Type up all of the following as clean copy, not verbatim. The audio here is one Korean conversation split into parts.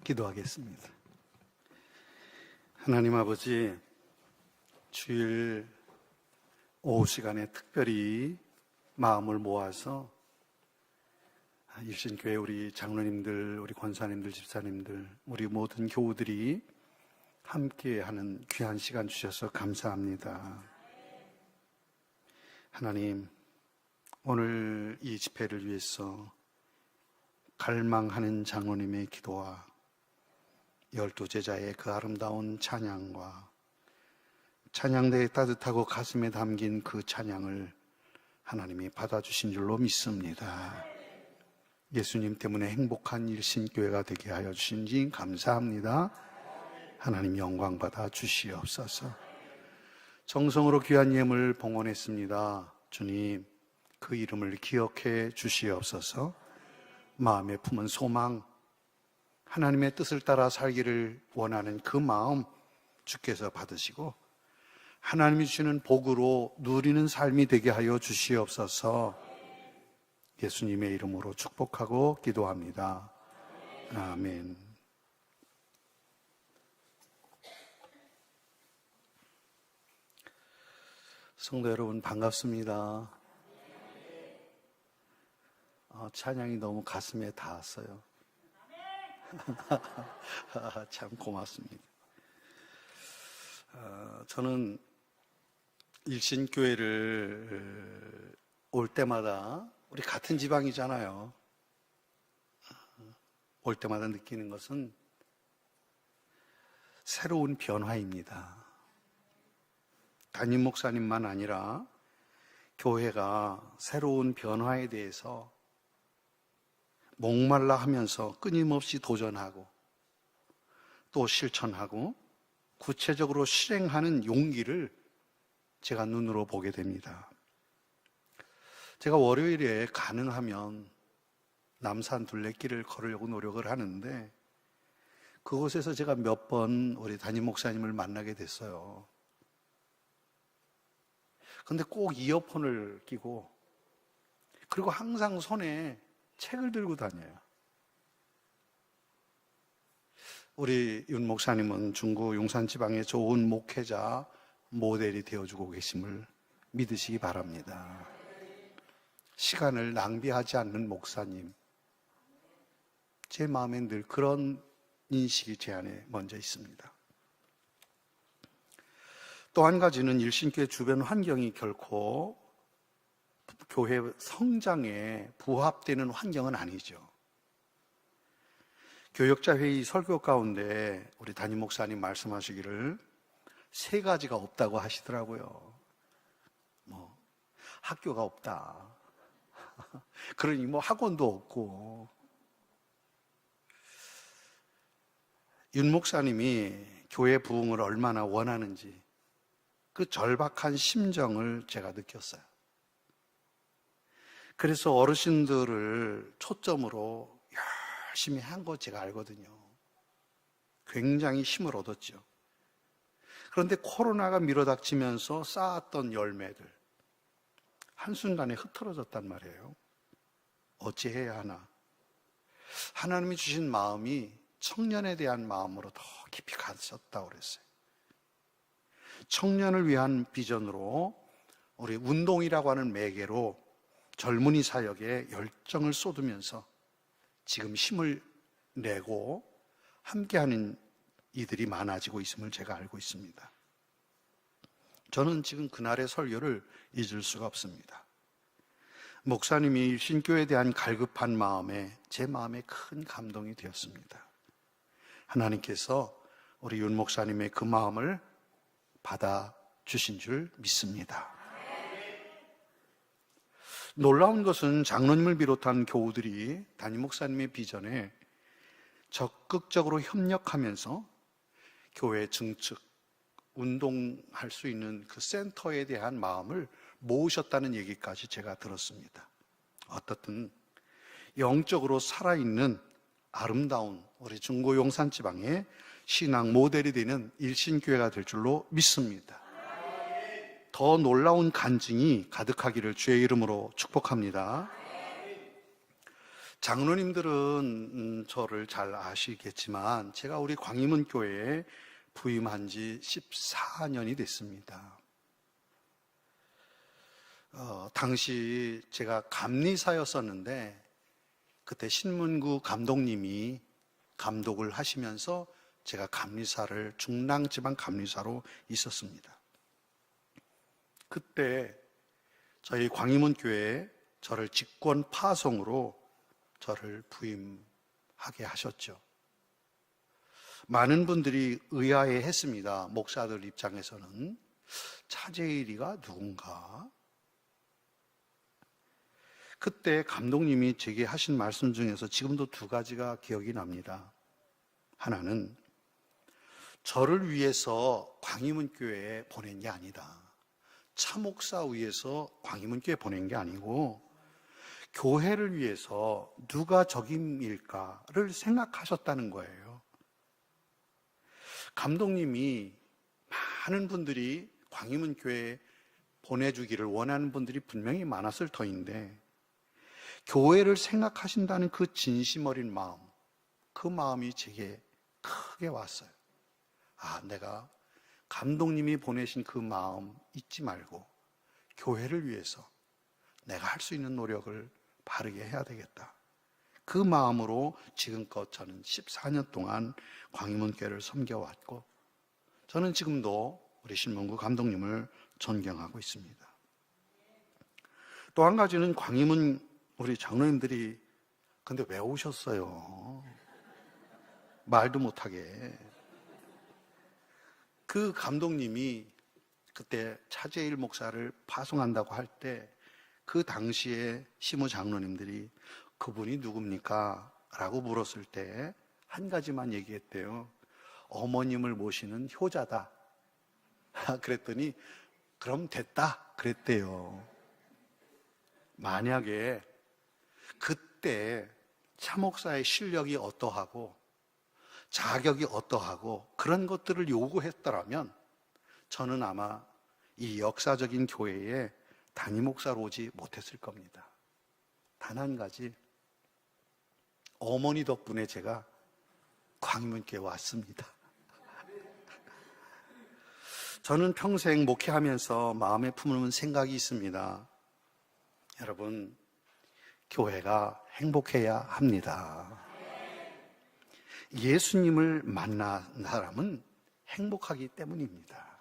기도하겠습니다. 하나님 아버지, 주일 오후 시간에 특별히 마음을 모아서 일신교회 우리 장로님들, 우리 권사님들, 집사님들, 우리 모든 교우들이 함께하는 귀한 시간 주셔서 감사합니다. 하나님, 오늘 이 집회를 위해서 갈망하는 장로님의 기도와 12제자의 그 아름다운 찬양과 찬양대에 따뜻하고 가슴에 담긴 그 찬양을 하나님이 받아주신 줄로 믿습니다. 예수님 때문에 행복한 일신교회가 되게 하여 주신지 감사합니다. 하나님 영광 받아 주시옵소서. 정성으로 귀한 예물 봉헌했습니다. 주님, 그 이름을 기억해 주시옵소서. 마음에 품은 소망, 하나님의 뜻을 따라 살기를 원하는 그 마음 주께서 받으시고 하나님이 주시는 복으로 누리는 삶이 되게 하여 주시옵소서. 예수님의 이름으로 축복하고 기도합니다. 아멘. 성도 여러분, 반갑습니다. 찬양이 너무 가슴에 닿았어요. 참 고맙습니다. 저는 일신교회를 올 때마다, 우리 같은 지방이잖아요. 올 때마다 느끼는 것은 새로운 변화입니다. 담임 목사님만 아니라 교회가 새로운 변화에 대해서 목말라 하면서 끊임없이 도전하고 또 실천하고 구체적으로 실행하는 용기를 제가 눈으로 보게 됩니다. 제가 월요일에 가능하면 남산 둘레길을 걸으려고 노력을 하는데 그곳에서 제가 몇 번 우리 담임 목사님을 만나게 됐어요. 근데 꼭 이어폰을 끼고, 그리고 항상 손에 책을 들고 다녀요. 우리 윤 목사님은 중구 용산 지방의 좋은 목회자 모델이 되어주고 계심을 믿으시기 바랍니다. 시간을 낭비하지 않는 목사님, 제 마음엔 늘 그런 인식이 제 안에 먼저 있습니다. 또 한 가지는 일신교회 주변 환경이 결코 교회 성장에 부합되는 환경은 아니죠. 교역자회의 설교 가운데 우리 담임 목사님 말씀하시기를 3가지가 없다고 하시더라고요. 학교가 없다. 그러니 학원도 없고. 윤 목사님이 교회 부흥을 얼마나 원하는지 그 절박한 심정을 제가 느꼈어요. 그래서 어르신들을 초점으로 열심히 한 거 제가 알거든요. 굉장히 힘을 얻었죠. 그런데 코로나가 밀어닥치면서 쌓았던 열매들 한순간에 흐트러졌단 말이에요. 어찌해야 하나? 하나님이 주신 마음이 청년에 대한 마음으로 더 깊이 가셨다고 그랬어요. 청년을 위한 비전으로 우리 운동이라고 하는 매개로 젊은이 사역에 열정을 쏟으면서 지금 힘을 내고 함께하는 이들이 많아지고 있음을 제가 알고 있습니다. 저는 지금 그날의 설교를 잊을 수가 없습니다. 목사님이 신교에 대한 갈급한 마음에 제 마음에 큰 감동이 되었습니다. 하나님께서 우리 윤 목사님의 그 마음을 받아주신 줄 믿습니다. 놀라운 것은 장로님을 비롯한 교우들이 담임 목사님의 비전에 적극적으로 협력하면서 교회 증축, 운동할 수 있는 그 센터에 대한 마음을 모으셨다는 얘기까지 제가 들었습니다. 어떻든 영적으로 살아있는 아름다운 우리 중구 용산 지방의 신앙 모델이 되는 일신교회가 될 줄로 믿습니다. 더 놀라운 간증이 가득하기를 주의 이름으로 축복합니다. 장로님들은 저를 잘 아시겠지만 제가 우리 광희문 교회에 부임한 지 14년이 됐습니다. 당시 제가 감리사였었는데 그때 신문구 감독님이 감독을 하시면서 제가 감리사를 중랑지방 감리사로 있었습니다. 그때 저희 광희문 교회에 저를 직권 파송으로 저를 부임하게 하셨죠. 많은 분들이 의아해 했습니다. 목사들 입장에서는 차재일이가 누군가? 그때 감독님이 제게 하신 말씀 중에서 지금도 두 가지가 기억이 납니다. 하나는 저를 위해서 광희문 교회에 보낸 게 아니다. 차 목사 위해서 광희문 교회에 보낸 게 아니고 교회를 위해서 누가 적임일까를 생각하셨다는 거예요. 감독님이 많은 분들이 광희문 교회에 보내주기를 원하는 분들이 분명히 많았을 터인데 교회를 생각하신다는 그 진심 어린 마음, 그 마음이 제게 크게 왔어요. 내가 감독님이 보내신 그 마음 잊지 말고 교회를 위해서 내가 할 수 있는 노력을 바르게 해야 되겠다. 그 마음으로 지금껏 저는 14년 동안 광희문교회를 섬겨왔고 저는 지금도 우리 신문구 감독님을 존경하고 있습니다. 또 한 가지는 광희문 우리 장로님들이 근데 왜 오셨어요? 말도 못하게. 그 감독님이 그때 차재일 목사를 파송한다고 할 때 그 당시에 시무 장로님들이 그분이 누굽니까? 라고 물었을 때 한 가지만 얘기했대요. 어머님을 모시는 효자다. 그랬더니 그럼 됐다 그랬대요. 만약에 그때 차 목사의 실력이 어떠하고 자격이 어떠하고 그런 것들을 요구했더라면 저는 아마 이 역사적인 교회에 담임 목사로 오지 못했을 겁니다. 단 한 가지, 어머니 덕분에 제가 광희문교회에 왔습니다. 저는 평생 목회하면서 마음에 품은 생각이 있습니다. 여러분, 교회가 행복해야 합니다. 예수님을 만난 사람은 행복하기 때문입니다.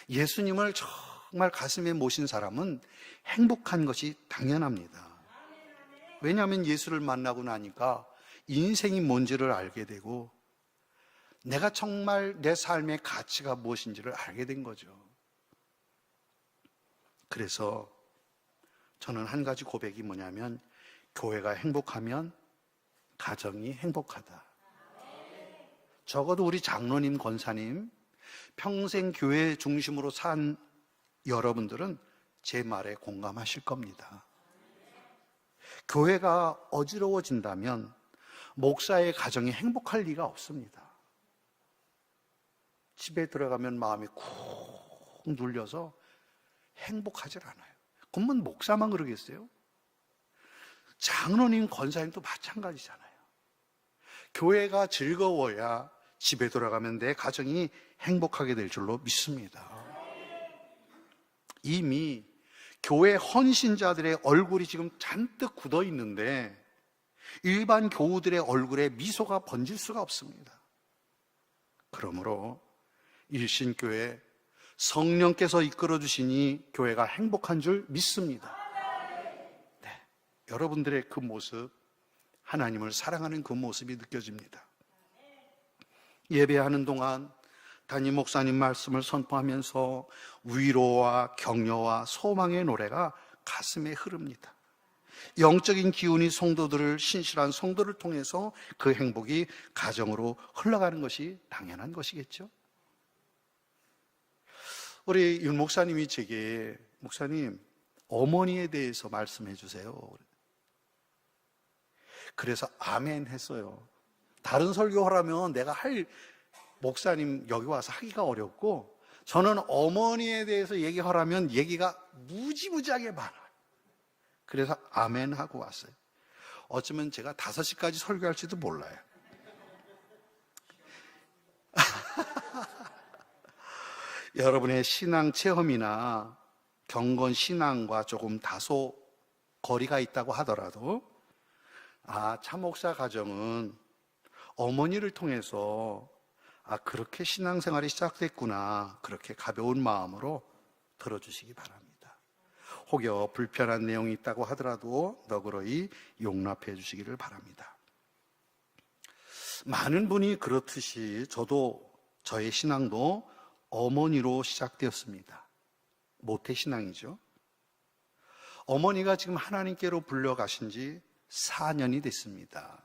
예수님을 정말 가슴에 모신 사람은 행복한 것이 당연합니다. 왜냐하면 예수를 만나고 나니까 인생이 뭔지를 알게 되고 내가 정말 내 삶의 가치가 무엇인지를 알게 된 거죠. 그래서 저는 한 가지 고백이 뭐냐면 교회가 행복하면 가정이 행복하다. 적어도 우리 장로님, 권사님 평생 교회 중심으로 산 여러분들은 제 말에 공감하실 겁니다. 교회가 어지러워진다면 목사의 가정이 행복할 리가 없습니다. 집에 들어가면 마음이 쿵 눌려서 행복하질 않아요. 그러면 목사만 그러겠어요? 장로님, 권사님도 마찬가지잖아요. 교회가 즐거워야 집에 돌아가면 내 가정이 행복하게 될 줄로 믿습니다. 이미 교회 헌신자들의 얼굴이 지금 잔뜩 굳어 있는데 일반 교우들의 얼굴에 미소가 번질 수가 없습니다. 그러므로 일신교회 성령께서 이끌어 주시니 교회가 행복한 줄 믿습니다. 네, 여러분들의 그 모습, 하나님을 사랑하는 그 모습이 느껴집니다. 예배하는 동안 담임 목사님 말씀을 선포하면서 위로와 격려와 소망의 노래가 가슴에 흐릅니다. 영적인 기운이 성도들을, 신실한 성도를 통해서 그 행복이 가정으로 흘러가는 것이 당연한 것이겠죠. 우리 윤 목사님이 제게 목사님 어머니에 대해서 말씀해 주세요. 그래서 아멘 했어요. 다른 설교하라면 내가 할 목사님 여기 와서 하기가 어렵고 저는 어머니에 대해서 얘기하라면 얘기가 무지무지하게 많아요. 그래서 아멘 하고 왔어요. 어쩌면 제가 5시까지 설교할지도 몰라요. 여러분의 신앙 체험이나 경건 신앙과 조금 다소 거리가 있다고 하더라도 차목사 가정은 어머니를 통해서 그렇게 신앙생활이 시작됐구나, 그렇게 가벼운 마음으로 들어주시기 바랍니다. 혹여 불편한 내용이 있다고 하더라도 너그러이 용납해 주시기를 바랍니다. 많은 분이 그렇듯이 저의 신앙도 어머니로 시작되었습니다. 모태신앙이죠. 어머니가 지금 하나님께로 불려가신 지 4년이 됐습니다.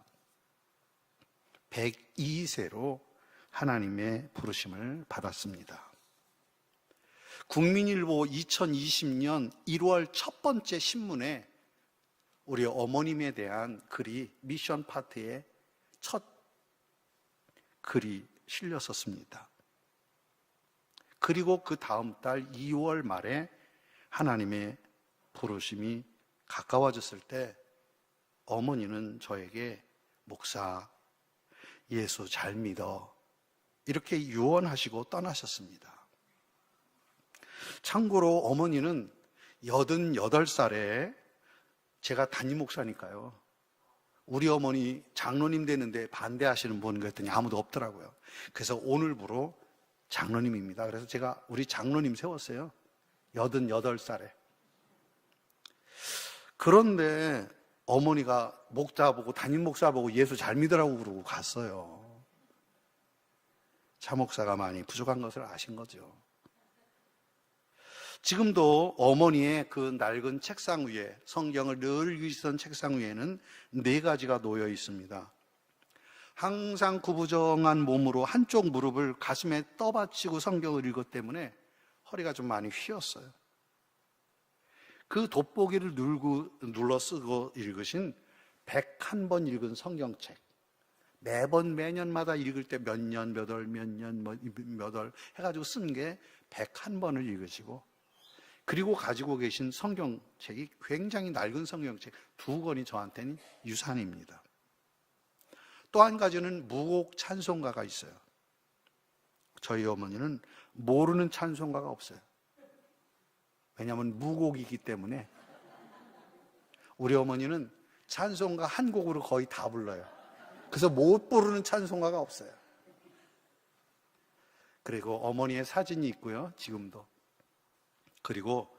102세로 하나님의 부르심을 받았습니다. 국민일보 2020년 1월 첫 번째 신문에 우리 어머님에 대한 글이 미션 파트의 첫 글이 실렸었습니다. 그리고 그 다음 달 2월 말에 하나님의 부르심이 가까워졌을 때 어머니는 저에게 목사, 예수 잘 믿어, 이렇게 유언하시고 떠나셨습니다. 참고로 어머니는 88살에 제가 담임 목사니까요. 우리 어머니 장로님 되는데 반대하시는 분 그랬더니 아무도 없더라고요. 그래서 오늘부로 장로님입니다. 그래서 제가 우리 장로님 세웠어요. 88살에. 그런데 어머니가 목사 보고 담임 목사 보고 예수 잘 믿으라고 그러고 갔어요. 차 목사가 많이 부족한 것을 아신 거죠. 지금도 어머니의 그 낡은 책상 위에, 성경을 늘 읽으시던 책상 위에는 4가지가 놓여 있습니다. 항상 구부정한 몸으로 한쪽 무릎을 가슴에 떠받치고 성경을 읽었기 때문에 허리가 좀 많이 휘었어요. 그 돋보기를 눌러 쓰고 읽으신 101번 읽은 성경책, 매년마다 읽을 때 몇 년, 몇 월 해가지고 쓴 게 101번을 읽으시고, 그리고 가지고 계신 성경책이 굉장히 낡은 성경책 2권이 저한테는 유산입니다. 또 한 가지는 무곡 찬송가가 있어요. 저희 어머니는 모르는 찬송가가 없어요. 왜냐하면 무곡이기 때문에. 우리 어머니는 찬송가 한 곡으로 거의 다 불러요. 그래서 못 부르는 찬송가가 없어요. 그리고 어머니의 사진이 있고요, 지금도. 그리고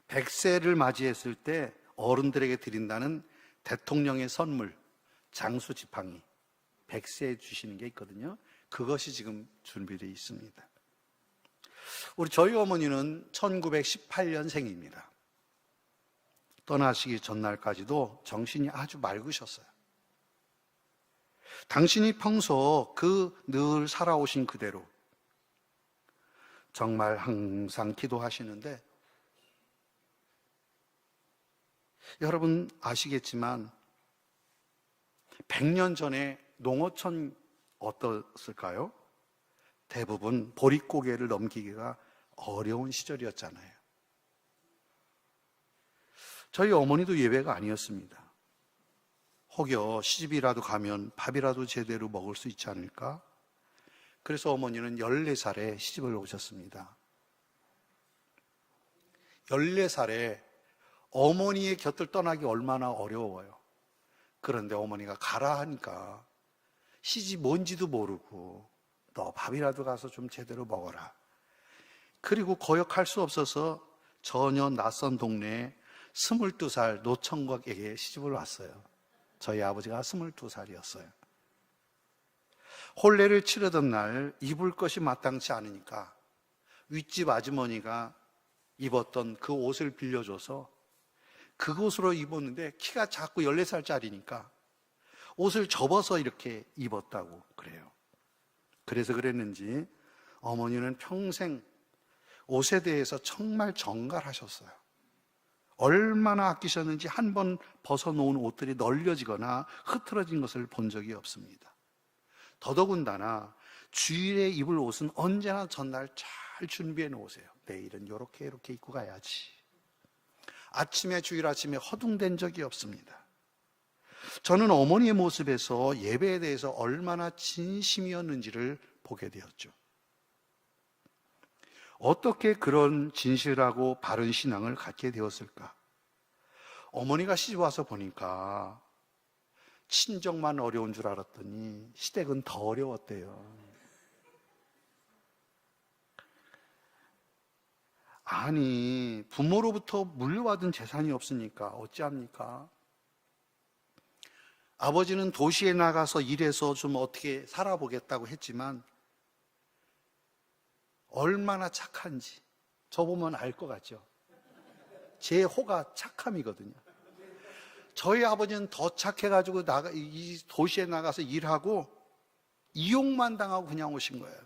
100세를 맞이했을 때 어른들에게 드린다는 대통령의 선물, 장수 지팡이, 100세에 주시는 게 있거든요. 그것이 지금 준비되어 있습니다. 저희 어머니는 1918년생입니다. 떠나시기 전날까지도 정신이 아주 맑으셨어요. 당신이 평소 늘 살아오신 그대로 정말 항상 기도하시는데, 여러분 아시겠지만 100년 전에 농어촌 어떻을까요? 대부분 보릿고개를 넘기기가 어려운 시절이었잖아요. 저희 어머니도 예외가 아니었습니다. 혹여 시집이라도 가면 밥이라도 제대로 먹을 수 있지 않을까? 그래서 어머니는 14살에 시집을 오셨습니다. 14살에 어머니의 곁을 떠나기 얼마나 어려워요. 그런데 어머니가 가라 하니까 시집 뭔지도 모르고 너 밥이라도 가서 좀 제대로 먹어라. 그리고 거역할 수 없어서 전혀 낯선 동네에 22살 노총각에게 시집을 왔어요. 저희 아버지가 22살이었어요. 혼례를 치르던 날 입을 것이 마땅치 않으니까 윗집 아주머니가 입었던 그 옷을 빌려줘서 그곳으로 입었는데, 키가 작고 14살짜리니까 옷을 접어서 이렇게 입었다고 그래요. 그래서 그랬는지 어머니는 평생 옷에 대해서 정말 정갈하셨어요. 얼마나 아끼셨는지 한 번 벗어놓은 옷들이 널려지거나 흐트러진 것을 본 적이 없습니다. 더더군다나 주일에 입을 옷은 언제나 전날 잘 준비해 놓으세요. 내일은 이렇게 입고 가야지. 주일 아침에 허둥댄 적이 없습니다. 저는 어머니의 모습에서 예배에 대해서 얼마나 진심이었는지를 보게 되었죠. 어떻게 그런 진실하고 바른 신앙을 갖게 되었을까? 어머니가 시집 와서 보니까 친정만 어려운 줄 알았더니 시댁은 더 어려웠대요. 아니, 부모로부터 물려받은 재산이 없으니까 어찌합니까? 아버지는 도시에 나가서 일해서 좀 어떻게 살아보겠다고 했지만 얼마나 착한지 저 보면 알 것 같죠? 제 호가 착함이거든요. 저희 아버지는 더 착해가지고 이 도시에 나가서 일하고 이용만 당하고 그냥 오신 거예요.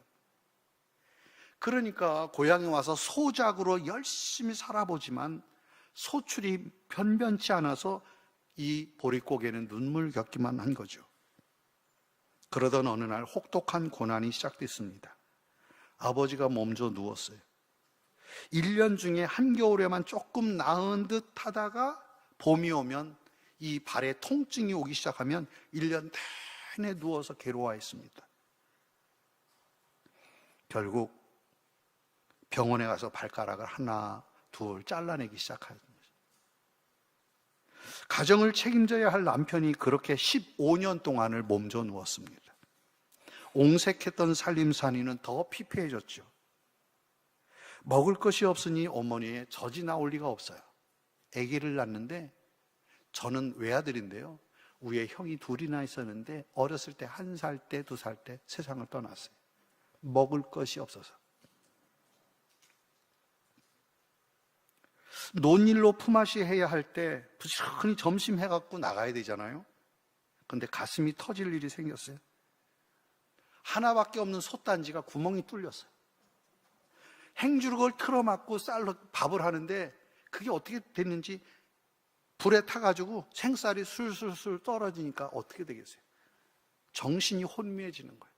그러니까 고향에 와서 소작으로 열심히 살아보지만 소출이 변변치 않아서 이 보릿고개는 눈물 겪기만 한 거죠. 그러던 어느 날 혹독한 고난이 시작됐습니다. 아버지가 몸져 누웠어요. 1년 중에 한겨울에만 조금 나은 듯 하다가 봄이 오면 이 발에 통증이 오기 시작하면 1년 내내 누워서 괴로워했습니다. 결국 병원에 가서 발가락을 하나, 둘 잘라내기 시작한 거죠. 가정을 책임져야 할 남편이 그렇게 15년 동안을 몸져 누웠습니다. 옹색했던 살림살이는 더 피폐해졌죠. 먹을 것이 없으니 어머니의 젖이 나올 리가 없어요. 아기를 낳는데 저는 외아들인데요. 위에 형이 둘이나 있었는데 어렸을 때 1살 때, 2살 때 세상을 떠났어요. 먹을 것이 없어서. 논일로 품앗이 해야 할 때 부지런히 점심 해갖고 나가야 되잖아요. 근데 가슴이 터질 일이 생겼어요. 하나밖에 없는 솥단지가 구멍이 뚫렸어요. 행주를 틀어막고 쌀로 밥을 하는데 그게 어떻게 됐는지 불에 타가지고 생쌀이 술술술 떨어지니까 어떻게 되겠어요? 정신이 혼미해지는 거예요.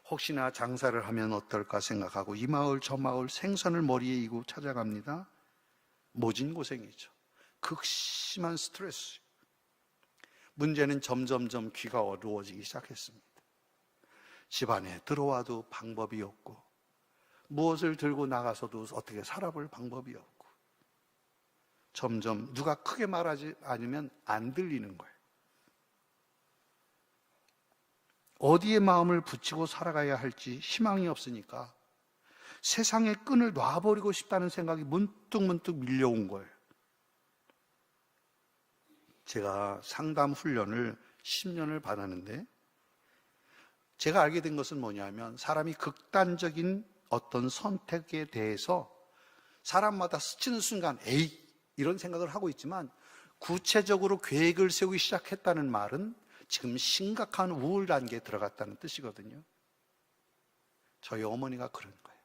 혹시나 장사를 하면 어떨까 생각하고 이 마을 저 마을 생선을 머리에 이고 찾아갑니다. 모진 고생이죠. 극심한 스트레스. 문제는 점점점 귀가 어두워지기 시작했습니다. 집안에 들어와도 방법이 없고 무엇을 들고 나가서도 어떻게 살아볼 방법이 없고 점점 누가 크게 말하지 않으면 안 들리는 거예요. 어디에 마음을 붙이고 살아가야 할지 희망이 없으니까 세상의 끈을 놔버리고 싶다는 생각이 문득문득 밀려온 거예요. 제가 상담 훈련을 10년을 받았는데 제가 알게 된 것은 뭐냐면 사람이 극단적인 어떤 선택에 대해서 사람마다 스치는 순간 에이 이런 생각을 하고 있지만 구체적으로 계획을 세우기 시작했다는 말은 지금 심각한 우울 단계에 들어갔다는 뜻이거든요. 저희 어머니가 그런 거예요.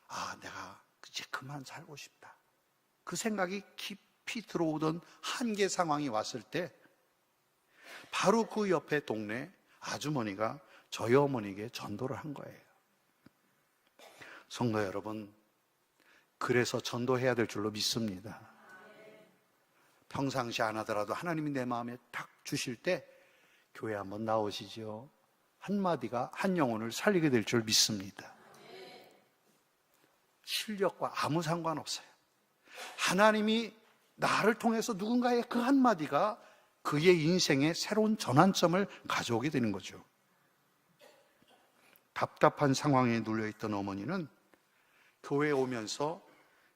아, 내가 이제 그만 살고 싶다. 그 생각이 깊이 들어오던 한계 상황이 왔을 때 바로 그 옆에 동네 아주머니가 저희 어머니에게 전도를 한 거예요. 성도 여러분, 그래서 전도해야 될 줄로 믿습니다. 평상시 안 하더라도 하나님이 내 마음에 딱 주실 때 교회 한번 나오시죠. 한마디가 한 영혼을 살리게 될 줄 믿습니다. 실력과 아무 상관없어요. 하나님이 나를 통해서 누군가의 그 한마디가 그의 인생에 새로운 전환점을 가져오게 되는 거죠. 답답한 상황에 눌려있던 어머니는 교회에 오면서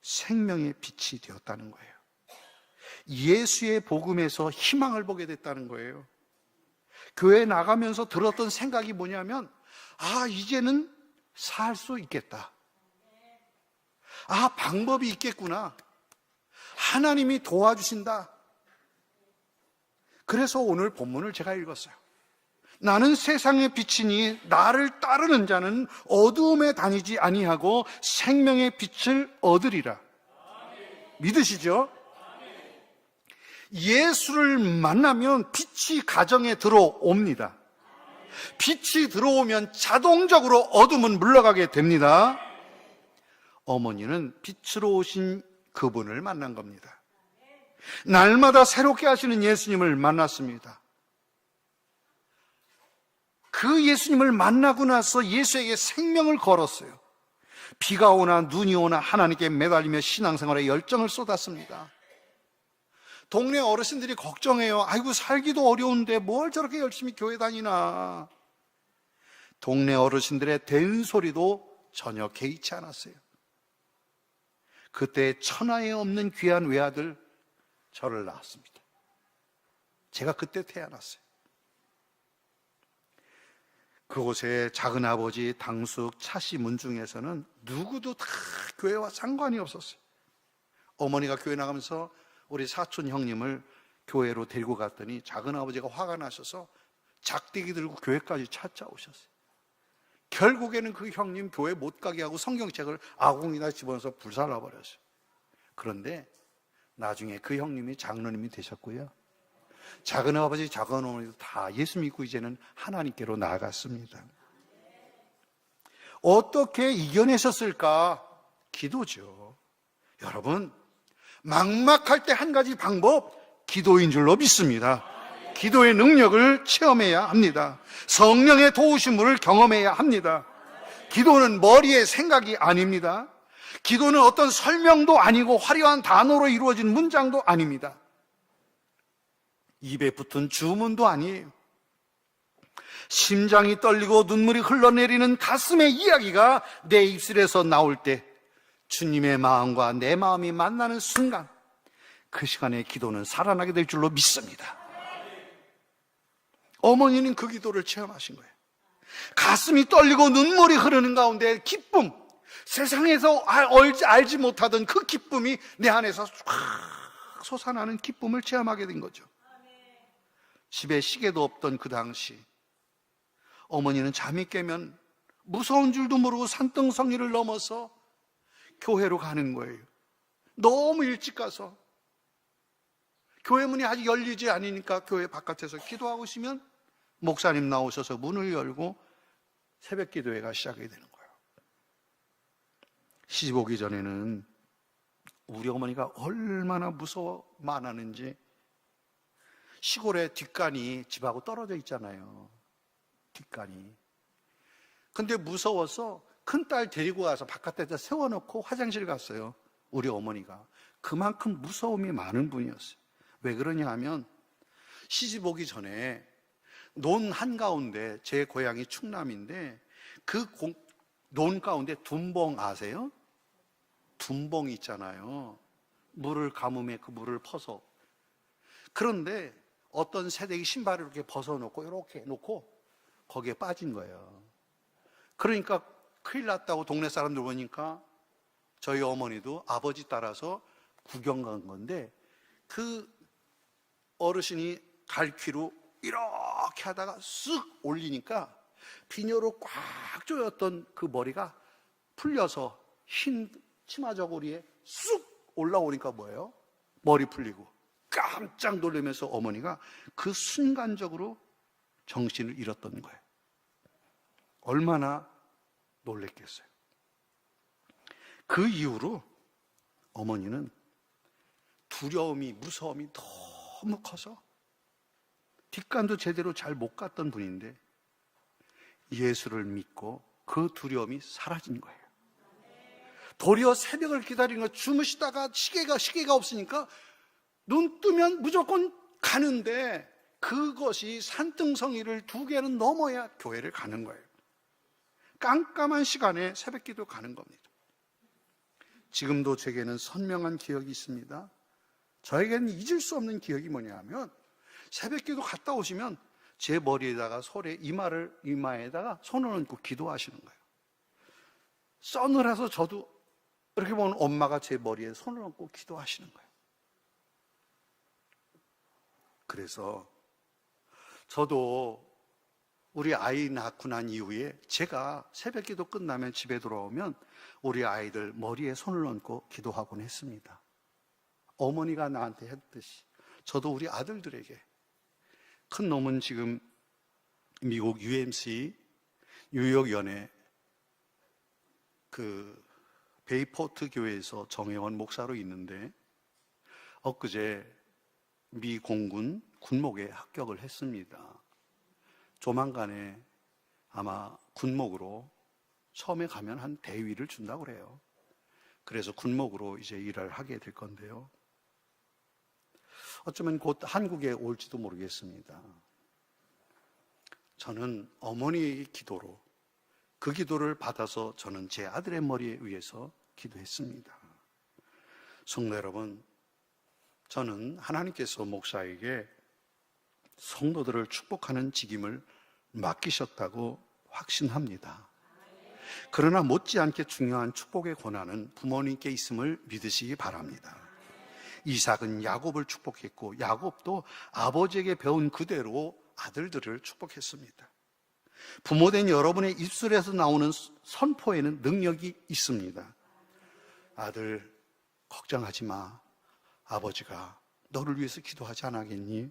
생명의 빛이 되었다는 거예요. 예수의 복음에서 희망을 보게 됐다는 거예요. 교회에 나가면서 들었던 생각이 뭐냐면 아, 이제는 살 수 있겠다. 아, 방법이 있겠구나. 하나님이 도와주신다. 그래서 오늘 본문을 제가 읽었어요. 나는 세상의 빛이니 나를 따르는 자는 어두움에 다니지 아니하고 생명의 빛을 얻으리라. 믿으시죠? 예수를 만나면 빛이 가정에 들어옵니다. 빛이 들어오면 자동적으로 어둠은 물러가게 됩니다. 어머니는 빛으로 오신 그분을 만난 겁니다. 날마다 새롭게 하시는 예수님을 만났습니다. 그 예수님을 만나고 나서 예수에게 생명을 걸었어요. 비가 오나 눈이 오나 하나님께 매달리며 신앙생활에 열정을 쏟았습니다. 동네 어르신들이 걱정해요. 아이고 살기도 어려운데 뭘 저렇게 열심히 교회 다니나. 동네 어르신들의 된소리도 전혀 개의치 않았어요. 그때 천하에 없는 귀한 외아들 저를 낳았습니다. 제가 그때 태어났어요. 그곳에 작은아버지, 당숙, 차씨, 문중에서는 누구도 다 교회와 상관이 없었어요. 어머니가 교회 나가면서 우리 사촌 형님을 교회로 데리고 갔더니 작은아버지가 화가 나셔서 작대기 들고 교회까지 찾아오셨어요. 결국에는 그 형님 교회 못 가게 하고 성경책을 아궁이나 집어넣어서 불살라버렸어요. 그런데 나중에 그 형님이 장로님이 되셨고요. 작은아버지, 작은어머니도 다 예수 믿고 이제는 하나님께로 나아갔습니다. 어떻게 이겨내셨을까? 기도죠. 여러분, 막막할 때 한 가지 방법, 기도인 줄로 믿습니다. 기도의 능력을 체험해야 합니다. 성령의 도우심을 경험해야 합니다. 기도는 머리의 생각이 아닙니다. 기도는 어떤 설명도 아니고 화려한 단어로 이루어진 문장도 아닙니다. 입에 붙은 주문도 아니에요. 심장이 떨리고 눈물이 흘러내리는 가슴의 이야기가 내 입술에서 나올 때 주님의 마음과 내 마음이 만나는 순간, 그 시간에 기도는 살아나게 될 줄로 믿습니다. 어머니는 그 기도를 체험하신 거예요. 가슴이 떨리고 눈물이 흐르는 가운데 기쁨, 세상에서 알지 못하던 그 기쁨이 내 안에서 쫙 솟아나는 기쁨을 체험하게 된 거죠. 집에 시계도 없던 그 당시 어머니는 잠이 깨면 무서운 줄도 모르고 산등성리를 넘어서 교회로 가는 거예요. 너무 일찍 가서 교회 문이 아직 열리지 않으니까 교회 바깥에서 기도하고 있으면 목사님 나오셔서 문을 열고 새벽 기도회가 시작이 되는 거예요. 시집 오기 전에는 우리 어머니가 얼마나 무서워 만하는지, 시골에 뒷간이 집하고 떨어져 있잖아요. 뒷간이. 근데 무서워서 큰딸 데리고 와서 바깥에다 세워놓고 화장실 갔어요. 우리 어머니가. 그만큼 무서움이 많은 분이었어요. 왜 그러냐 하면 시집 오기 전에 논 한가운데, 제 고향이 충남인데 그 논 가운데 둔봉 아세요? 둔봉이 있잖아요. 물을 가뭄에 그 물을 퍼서. 그런데 어떤 새댁이 신발을 이렇게 벗어놓고 이렇게 놓고 거기에 빠진 거예요. 그러니까 큰일 났다고 동네 사람들 보니까 저희 어머니도 아버지 따라서 구경 간 건데, 그 어르신이 갈퀴로 이렇게 하다가 쓱 올리니까 비녀로 꽉 조였던 그 머리가 풀려서 흰 치마 저고리에 쑥 올라오니까 뭐예요? 머리 풀리고. 깜짝 놀라면서 어머니가 그 순간적으로 정신을 잃었던 거예요. 얼마나 놀랬겠어요. 그 이후로 어머니는 두려움이, 무서움이 너무 커서 뒷간도 제대로 잘 못 갔던 분인데 예수를 믿고 그 두려움이 사라진 거예요. 도리어 새벽을 기다리는 거, 주무시다가 시계가 없으니까 눈 뜨면 무조건 가는데, 그것이 산등성이를 2개는 넘어야 교회를 가는 거예요. 깜깜한 시간에 새벽기도 가는 겁니다. 지금도 제게는 선명한 기억이 있습니다. 저에게는 잊을 수 없는 기억이 뭐냐면, 새벽기도 갔다 오시면 제 머리에다가 이마에다가 손을 얹고 기도하시는 거예요. 서늘해서 저도 이렇게 보면 엄마가 제 머리에 손을 얹고 기도하시는 거예요. 그래서 저도 우리 아이 낳고 난 이후에 제가 새벽기도 끝나면 집에 돌아오면 우리 아이들 머리에 손을 얹고 기도하곤 했습니다. 어머니가 나한테 했듯이 저도 우리 아들들에게. 큰 놈은 지금 미국 UMC 뉴욕연회 그 베이포트 교회에서 정혜원 목사로 있는데, 엊그제 미 공군 군목에 합격을 했습니다. 조만간에 아마 군목으로 처음에 가면 한 대위를 준다고 그래요. 그래서 군목으로 이제 일을 하게 될 건데요. 어쩌면 곧 한국에 올지도 모르겠습니다. 저는 어머니의 기도로 그 기도를 받아서 저는 제 아들의 머리 위에서 기도했습니다. 성도 여러분, 저는 하나님께서 목사에게 성도들을 축복하는 직임을 맡기셨다고 확신합니다. 그러나 못지않게 중요한 축복의 권한은 부모님께 있음을 믿으시기 바랍니다. 이삭은 야곱을 축복했고 야곱도 아버지에게 배운 그대로 아들들을 축복했습니다. 부모된 여러분의 입술에서 나오는 선포에는 능력이 있습니다. 아들, 걱정하지 마. 아버지가 너를 위해서 기도하지 않았겠니?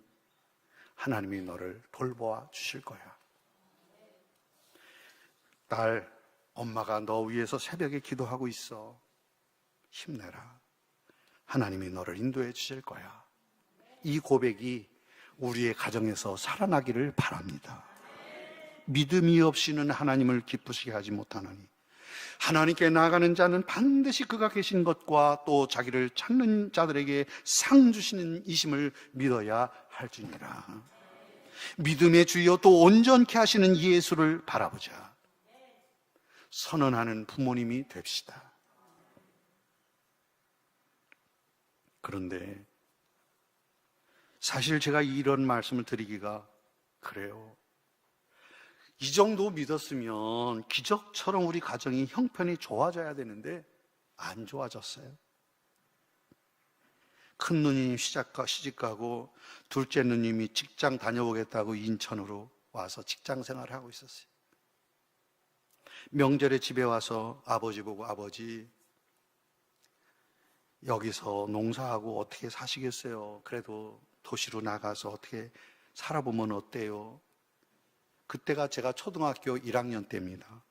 하나님이 너를 돌보아 주실 거야. 딸, 엄마가 너 위해서 새벽에 기도하고 있어. 힘내라. 하나님이 너를 인도해 주실 거야. 이 고백이 우리의 가정에서 살아나기를 바랍니다. 믿음이 없이는 하나님을 기쁘시게 하지 못하나니 하나님께 나아가는 자는 반드시 그가 계신 것과 또 자기를 찾는 자들에게 상 주시는 이심을 믿어야 할지니라. 믿음의 주여 또 온전케 하시는 예수를 바라보자. 선언하는 부모님이 됩시다. 그런데 사실 제가 이런 말씀을 드리기가 그래요. 이 정도 믿었으면 기적처럼 우리 가정이 형편이 좋아져야 되는데 안 좋아졌어요. 큰 누님이 시집가고 둘째 누님이 직장 다녀보겠다고 인천으로 와서 직장 생활을 하고 있었어요. 명절에 집에 와서 아버지 보고 아버지 여기서 농사하고 어떻게 사시겠어요? 그래도 도시로 나가서 어떻게 살아보면 어때요? 그때가 제가 초등학교 1학년 때입니다.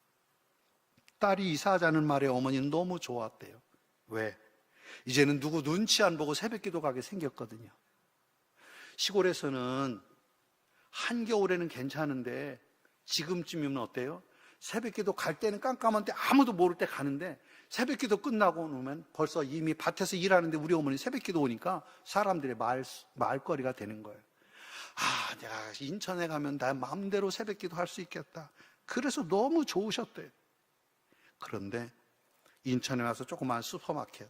딸이 이사하자는 말에 어머니는 너무 좋았대요. 왜? 이제는 누구 눈치 안 보고 새벽기도 가게 생겼거든요. 시골에서는 한겨울에는 괜찮은데 지금쯤이면 어때요? 새벽기도 갈 때는 깜깜한데 아무도 모를 때 가는데 새벽기도 끝나고 오면 벌써 이미 밭에서 일하는데 우리 어머니 새벽기도 오니까 사람들의 말거리가 되는 거예요. 아, 내가 인천에 가면 나 마음대로 새벽기도 할 수 있겠다. 그래서 너무 좋으셨대요. 그런데 인천에 와서 조그만 슈퍼마켓,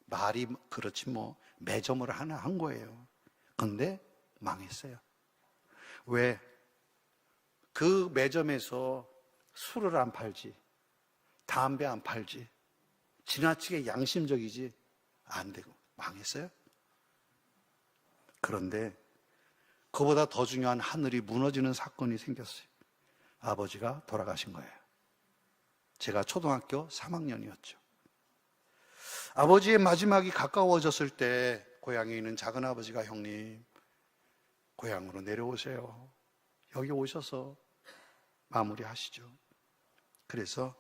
말이 그렇지 뭐 매점을 하나 한 거예요. 근데 망했어요. 왜? 그 매점에서 술을 안 팔지, 담배 안 팔지, 지나치게 양심적이지 안 되고 망했어요. 그런데 그보다 더 중요한 하늘이 무너지는 사건이 생겼어요. 아버지가 돌아가신 거예요. 제가 초등학교 3학년이었죠. 아버지의 마지막이 가까워졌을 때 고향에 있는 작은아버지가 형님, 고향으로 내려오세요. 여기 오셔서 마무리하시죠. 그래서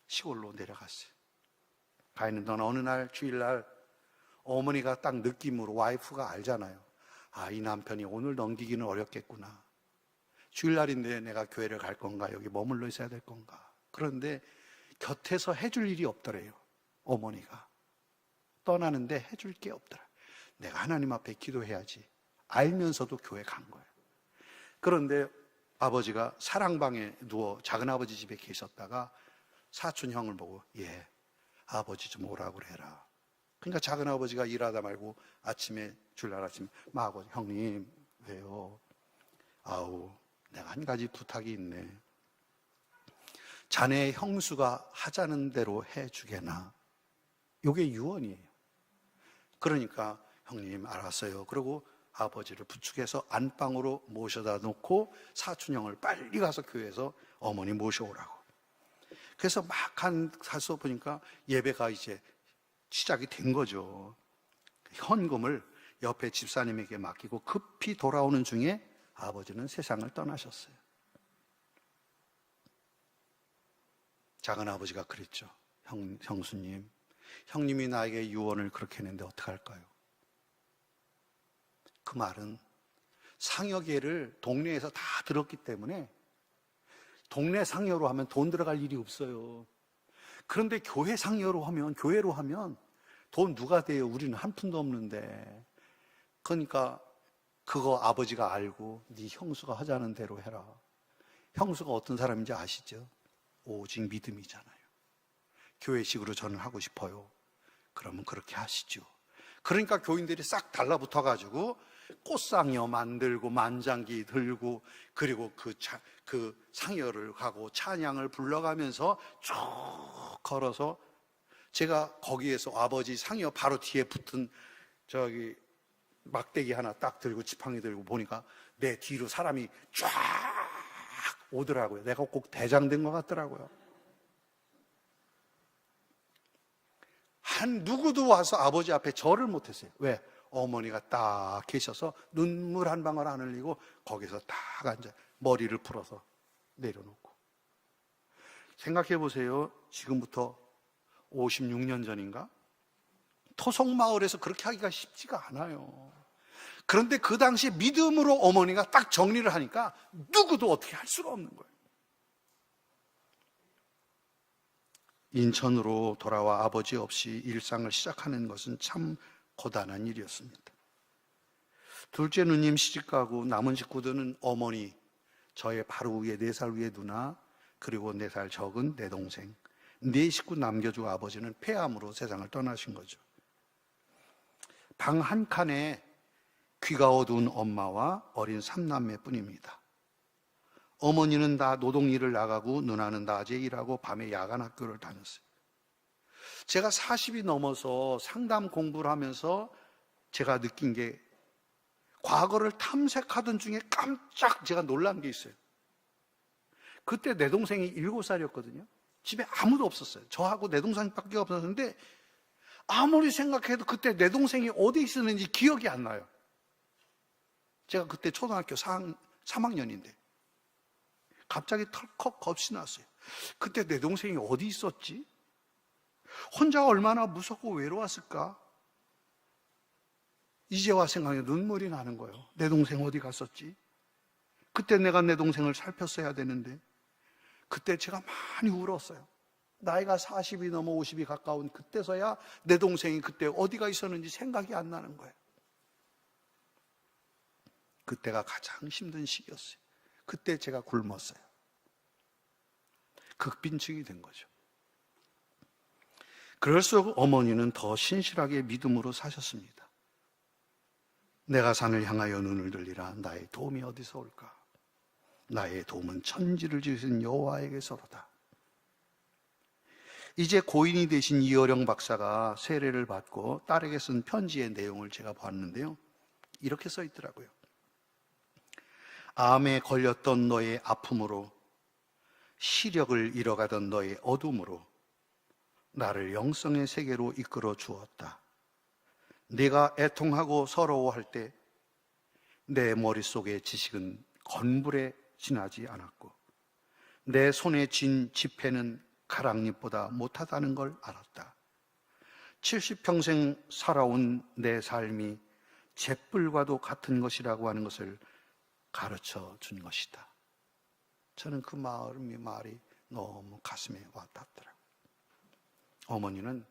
시골로 내려갔어요. 가 있는 동안 어느 날 주일날 어머니가 딱 느낌으로 와이프가 알잖아요. 아, 이 남편이 오늘 넘기기는 어렵겠구나. 주일날인데 내가 교회를 갈 건가, 여기 머물러 있어야 될 건가. 그런데 곁에서 해줄 일이 없더래요. 어머니가 떠나는데 해줄 게 없더라. 내가 하나님 앞에 기도해야지 알면서도 교회 간 거예요. 그런데 아버지가 사랑방에 누워 작은아버지 집에 계셨다가 사촌 형을 보고 아버지 좀 오라고 그래라. 그러니까 작은아버지가 일하다 말고 아침에 주일날 아침에 아버지 형님 왜요? 아우 내가 한 가지 부탁이 있네. 자네 형수가 하자는 대로 해주게나. 이게 유언이에요. 그러니까 형님 알았어요. 그리고 아버지를 부축해서 안방으로 모셔다 놓고 사촌형을 빨리 가서 교회에서 어머니 모셔오라고. 그래서 막 가서 보니까 예배가 이제 시작이 된 거죠. 현금을 옆에 집사님에게 맡기고 급히 돌아오는 중에 아버지는 세상을 떠나셨어요. 작은아버지가 그랬죠. 형수님, 형님이 나에게 유언을 그렇게 했는데 어떡할까요? 그 말은 상여계를 동네에서 다 들었기 때문에 동네 상여로 하면 돈 들어갈 일이 없어요. 그런데 교회 상여로 하면, 교회로 하면 돈 누가 대요? 우리는 한 푼도 없는데. 그러니까 그거 아버지가 알고 네 형수가 하자는 대로 해라. 형수가 어떤 사람인지 아시죠? 오직 믿음이잖아요. 교회식으로 저는 하고 싶어요. 그러면 그렇게 하시죠. 그러니까 교인들이 싹 달라붙어가지고 꽃상여 만들고 만장기 들고 그리고 그 상여를 가고 찬양을 불러가면서 쭉 걸어서 제가 거기에서 아버지 상여 바로 뒤에 붙은 저기 막대기 하나 딱 들고 지팡이 들고 보니까 내 뒤로 사람이 쫙 오더라고요. 내가 꼭 대장된 것 같더라고요. 한 누구도 와서 아버지 앞에 절을 못했어요. 왜? 어머니가 딱 계셔서 눈물 한 방울 안 흘리고 거기서 딱 앉아 머리를 풀어서 내려놓고. 생각해 보세요. 지금부터 56년 전인가? 토속마을에서 그렇게 하기가 쉽지가 않아요. 그런데 그 당시 믿음으로 어머니가 딱 정리를 하니까 누구도 어떻게 할 수가 없는 거예요. 인천으로 돌아와 아버지 없이 일상을 시작하는 것은 참 고단한 일이었습니다. 둘째 누님 시집가고 남은 식구들은 어머니, 저의 바로 위에 4살 위에 누나, 그리고 4살 적은 내 동생, 4식구 남겨주고 아버지는 폐암으로 세상을 떠나신 거죠. 방 한 칸에 귀가 어두운 엄마와 어린 3남매 뿐입니다. 어머니는 다 노동일을 나가고 누나는 낮에 일하고 밤에 야간 학교를 다녔어요. 제가 40이 넘어서 상담 공부를 하면서 제가 느낀 게 과거를 탐색하던 중에 깜짝 제가 놀란 게 있어요. 그때 내 동생이 7살이었거든요. 집에 아무도 없었어요. 저하고 내 동생밖에 없었는데 아무리 생각해도 그때 내 동생이 어디 있었는지 기억이 안 나요. 제가 그때 초등학교 3학년인데 갑자기 털컥 겁이 났어요. 그때 내 동생이 어디 있었지? 혼자 얼마나 무섭고 외로웠을까? 이제와 생각에 눈물이 나는 거예요. 내 동생 어디 갔었지? 그때 내가 내 동생을 살폈어야 되는데 그때 제가 많이 울었어요. 나이가 40이 넘어 50이 가까운 그때서야 내 동생이 그때 어디가 있었는지 생각이 안 나는 거예요. 그때가 가장 힘든 시기였어요. 그때 제가 굶었어요. 극빈증이 된 거죠. 그럴수록 어머니는 더 신실하게 믿음으로 사셨습니다. 내가 산을 향하여 눈을 들리라. 나의 도움이 어디서 올까? 나의 도움은 천지를 지으신 여호와에게서로다. 이제 고인이 되신 이어령 박사가 세례를 받고 딸에게 쓴 편지의 내용을 제가 봤는데요. 이렇게 써 있더라고요. 암에 걸렸던 너의 아픔으로 시력을 잃어가던 너의 어둠으로 나를 영성의 세계로 이끌어 주었다. 네가 애통하고 서러워할 때 내 머릿속의 지식은 건불에 지나지 않았고 내 손에 쥔 지폐는 가랑잎보다 못하다는 걸 알았다. 70평생 살아온 내 삶이 잿불과도 같은 것이라고 하는 것을 가르쳐 준 것이다. 저는 그 말이 너무 가슴에 와닿더라고요. 어머니는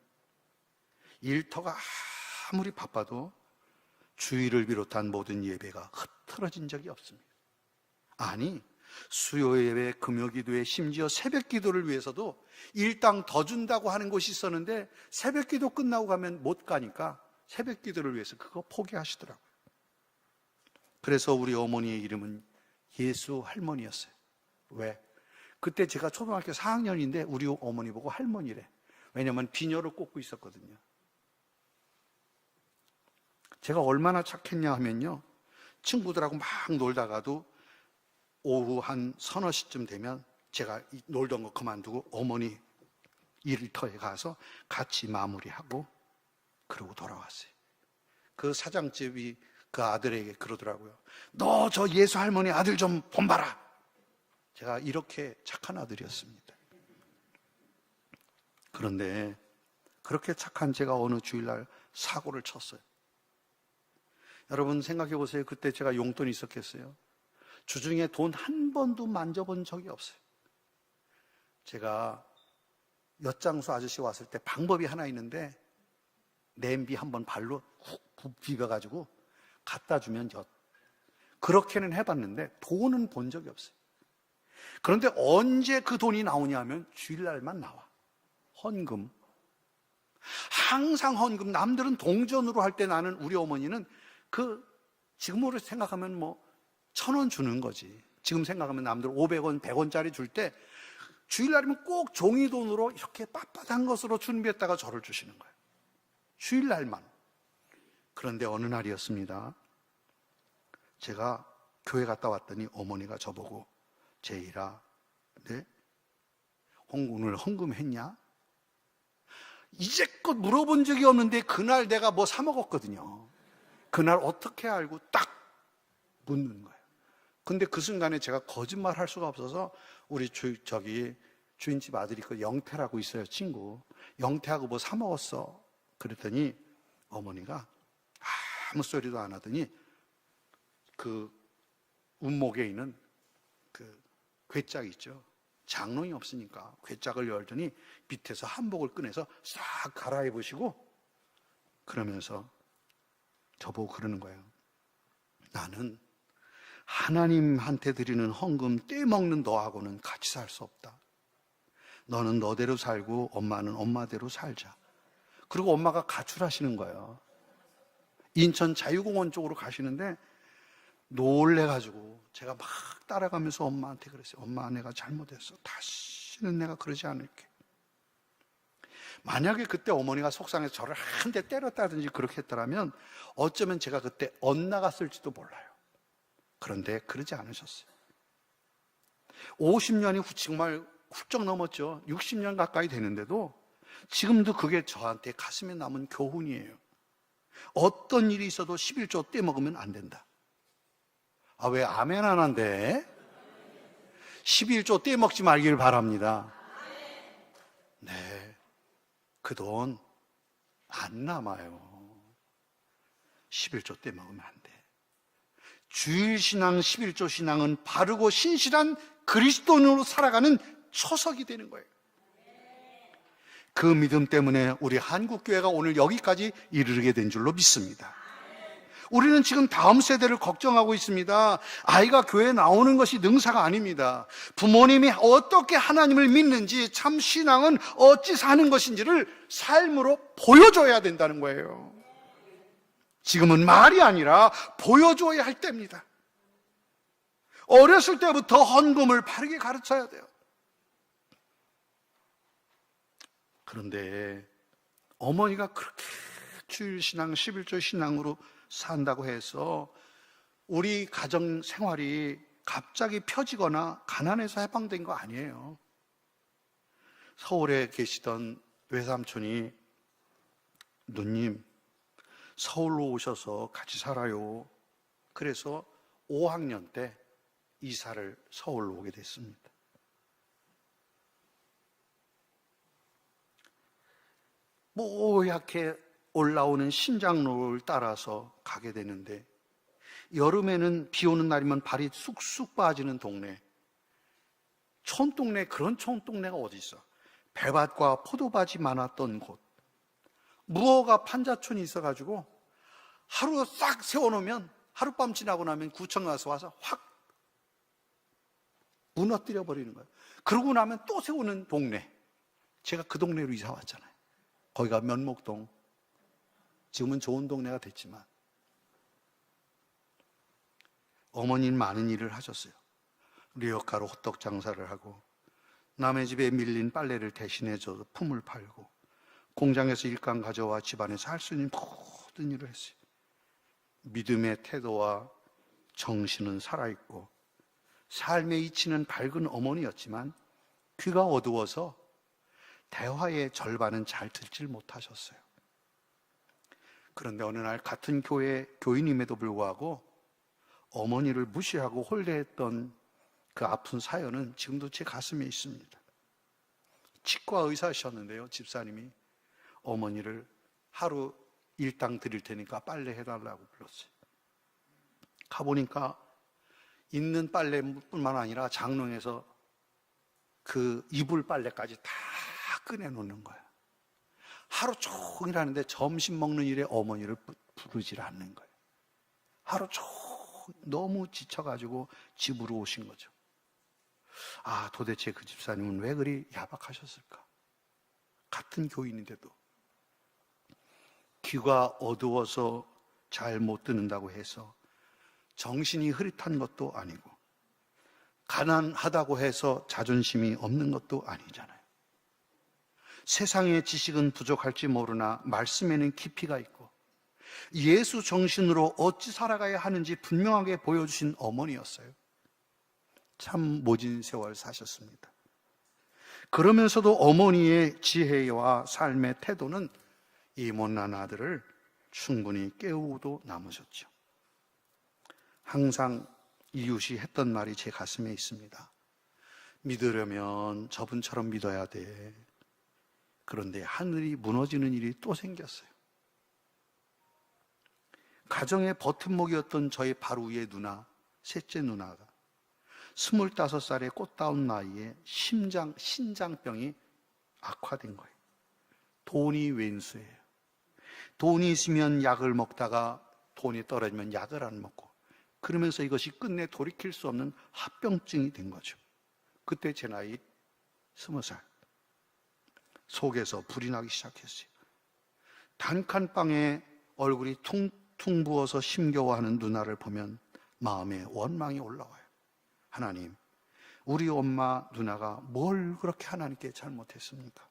일터가 아무리 바빠도 주일을 비롯한 모든 예배가 흐트러진 적이 없습니다. 아니, 수요 예배, 금요 기도에 심지어 새벽 기도를 위해서도 일당 더 준다고 하는 곳이 있었는데 새벽 기도 끝나고 가면 못 가니까 새벽 기도를 위해서 그거 포기하시더라고요. 그래서 우리 어머니의 이름은 예수 할머니였어요. 왜? 그때 제가 초등학교 4학년인데 우리 어머니 보고 할머니래. 왜냐면 비녀를 꽂고 있었거든요. 제가 얼마나 착했냐 하면요, 친구들하고 막 놀다가도 오후 한 서너 시쯤 되면 제가 놀던 거 그만두고 어머니 일터에 가서 같이 마무리하고 그러고 돌아왔어요. 그 사장집이 그 아들에게 그러더라고요. 너 저 예수 할머니 아들 좀 본봐라. 제가 이렇게 착한 아들이었습니다. 그런데 그렇게 착한 제가 어느 주일날 사고를 쳤어요. 여러분 생각해 보세요. 그때 제가 용돈이 있었겠어요? 주중에 돈 한 번도 만져본 적이 없어요. 제가 엿장수 아저씨 왔을 때 방법이 하나 있는데, 냄비 한번 발로 훅 비벼가지고 갖다 주면 엿. 그렇게는 해봤는데 돈은 본 적이 없어요. 그런데 언제 그 돈이 나오냐 하면 주일날만 나와. 헌금. 항상 헌금. 남들은 동전으로 할 때 나는, 우리 어머니는 지금으로 생각하면 1,000원 주는 거지. 지금 생각하면 남들 500원, 100원짜리 줄 때 주일날이면 꼭 종이돈으로 이렇게 빳빳한 것으로 준비했다가 저를 주시는 거예요. 주일날만. 그런데 어느 날이었습니다. 제가 교회 갔다 왔더니 어머니가 저보고, 제일아, 네? 오늘 헌금했냐? 이제껏 물어본 적이 없는데 그날 내가 뭐 사 먹었거든요. 그날 어떻게 알고 딱 묻는 거예요. 근데 그 순간에 제가 거짓말 할 수가 없어서, 우리 주인집 아들이 영태라고 있어요, 친구. 영태하고 뭐 사 먹었어. 그랬더니 어머니가 아무 소리도 안 하더니 그 운목에 있는 그 괴짝 있죠. 장롱이 없으니까 괴짝을 열더니 밑에서 한복을 꺼내서 싹 갈아입으시고, 그러면서 저보고 그러는 거예요. 나는 하나님한테 드리는 헌금 떼먹는 너하고는 같이 살 수 없다. 너는 너대로 살고 엄마는 엄마대로 살자. 그리고 엄마가 가출하시는 거예요. 인천 자유공원 쪽으로 가시는데 놀래가지고 제가 막 따라가면서 엄마한테 그랬어요. 엄마, 내가 잘못했어. 다시는 내가 그러지 않을게. 만약에 그때 어머니가 속상해서 저를 한 대 때렸다든지 그렇게 했더라면 어쩌면 제가 그때 엇나갔을지도 몰라요. 그런데 그러지 않으셨어요. 50년이 정말 훌쩍 넘었죠. 60년 가까이 되는데도 지금도 그게 저한테 가슴에 남은 교훈이에요. 어떤 일이 있어도 11조 떼먹으면 안 된다. 아, 왜 아멘 안 한대? 11조 떼먹지 말길 바랍니다. 네, 그 돈 안 남아요. 11조 떼먹으면 안 돼. 주일신앙, 11조 신앙은 바르고 신실한 그리스도인으로 살아가는 초석이 되는 거예요. 그 믿음 때문에 우리 한국교회가 오늘 여기까지 이르게 된 줄로 믿습니다. 우리는 지금 다음 세대를 걱정하고 있습니다. 아이가 교회에 나오는 것이 능사가 아닙니다. 부모님이 어떻게 하나님을 믿는지, 참 신앙은 어찌 사는 것인지를 삶으로 보여줘야 된다는 거예요. 지금은 말이 아니라 보여줘야 할 때입니다. 어렸을 때부터 헌금을 바르게 가르쳐야 돼요. 그런데 어머니가 그렇게 주일신앙, 11조 신앙으로 산다고 해서 우리 가정 생활이 갑자기 펴지거나 가난해서 해방된 거 아니에요. 서울에 계시던 외삼촌이, 누님, 서울로 오셔서 같이 살아요. 그래서 5학년 때 이사를 서울로 오게 됐습니다. 뽀얗게 올라오는 신장로를 따라서 가게 되는데, 여름에는 비 오는 날이면 발이 쑥쑥 빠지는 동네, 촌동네, 그런 촌동네가 어디 있어. 배밭과 포도밭이 많았던 곳, 무허가 판자촌이 있어가지고 하루 싹 세워놓으면 하룻밤 지나고 나면 구청 가서 와서 확 무너뜨려 버리는 거예요. 그러고 나면 또 세우는 동네. 제가 그 동네로 이사 왔잖아요. 거기가 면목동. 지금은 좋은 동네가 됐지만 어머니는 많은 일을 하셨어요. 리어카로 호떡 장사를 하고, 남의 집에 밀린 빨래를 대신해줘서 품을 팔고, 공장에서 일감 가져와 집안에서 할 수 있는 모든 일을 했어요. 믿음의 태도와 정신은 살아있고 삶의 이치는 밝은 어머니였지만 귀가 어두워서 대화의 절반은 잘 듣질 못하셨어요. 그런데 어느 날 같은 교회 교인임에도 불구하고 어머니를 무시하고 홀대했던 그 아픈 사연은 지금도 제 가슴에 있습니다. 치과 의사셨는데요, 집사님이 어머니를 하루 일당 드릴 테니까 빨래 해달라고 불렀어요. 가보니까 있는 빨래뿐만 아니라 장롱에서 그 이불 빨래까지 다 꺼내놓는 거야. 하루 종일 하는데 점심 먹는 일에 어머니를 부르질 않는 거예요. 하루 종일 너무 지쳐가지고 집으로 오신 거죠. 아, 도대체 그 집사님은 왜 그리 야박하셨을까? 같은 교인인데도 귀가 어두워서 잘 못 듣는다고 해서 정신이 흐릿한 것도 아니고 가난하다고 해서 자존심이 없는 것도 아니잖아요. 세상의 지식은 부족할지 모르나 말씀에는 깊이가 있고 예수 정신으로 어찌 살아가야 하는지 분명하게 보여주신 어머니였어요. 참 모진 세월 사셨습니다. 그러면서도 어머니의 지혜와 삶의 태도는 이 못난 아들을 충분히 깨우고도 남으셨죠. 항상 이웃이 했던 말이 제 가슴에 있습니다. 믿으려면 저분처럼 믿어야 돼. 그런데 하늘이 무너지는 일이 또 생겼어요. 가정의 버팀목이었던 저의 바로 위의 누나, 셋째 누나가 25살의 꽃다운 나이에 신장병이 악화된 거예요. 돈이 왼수예요. 돈이 있으면 약을 먹다가 돈이 떨어지면 약을 안 먹고 그러면서 이것이 끝내 돌이킬 수 없는 합병증이 된 거죠. 그때 제 나이 20살. 속에서 불이 나기 시작했어요. 단칸방에 얼굴이 퉁퉁 부어서 힘겨워하는 누나를 보면 마음에 원망이 올라와요. 하나님, 우리 엄마 누나가 뭘 그렇게 하나님께 잘못했습니까?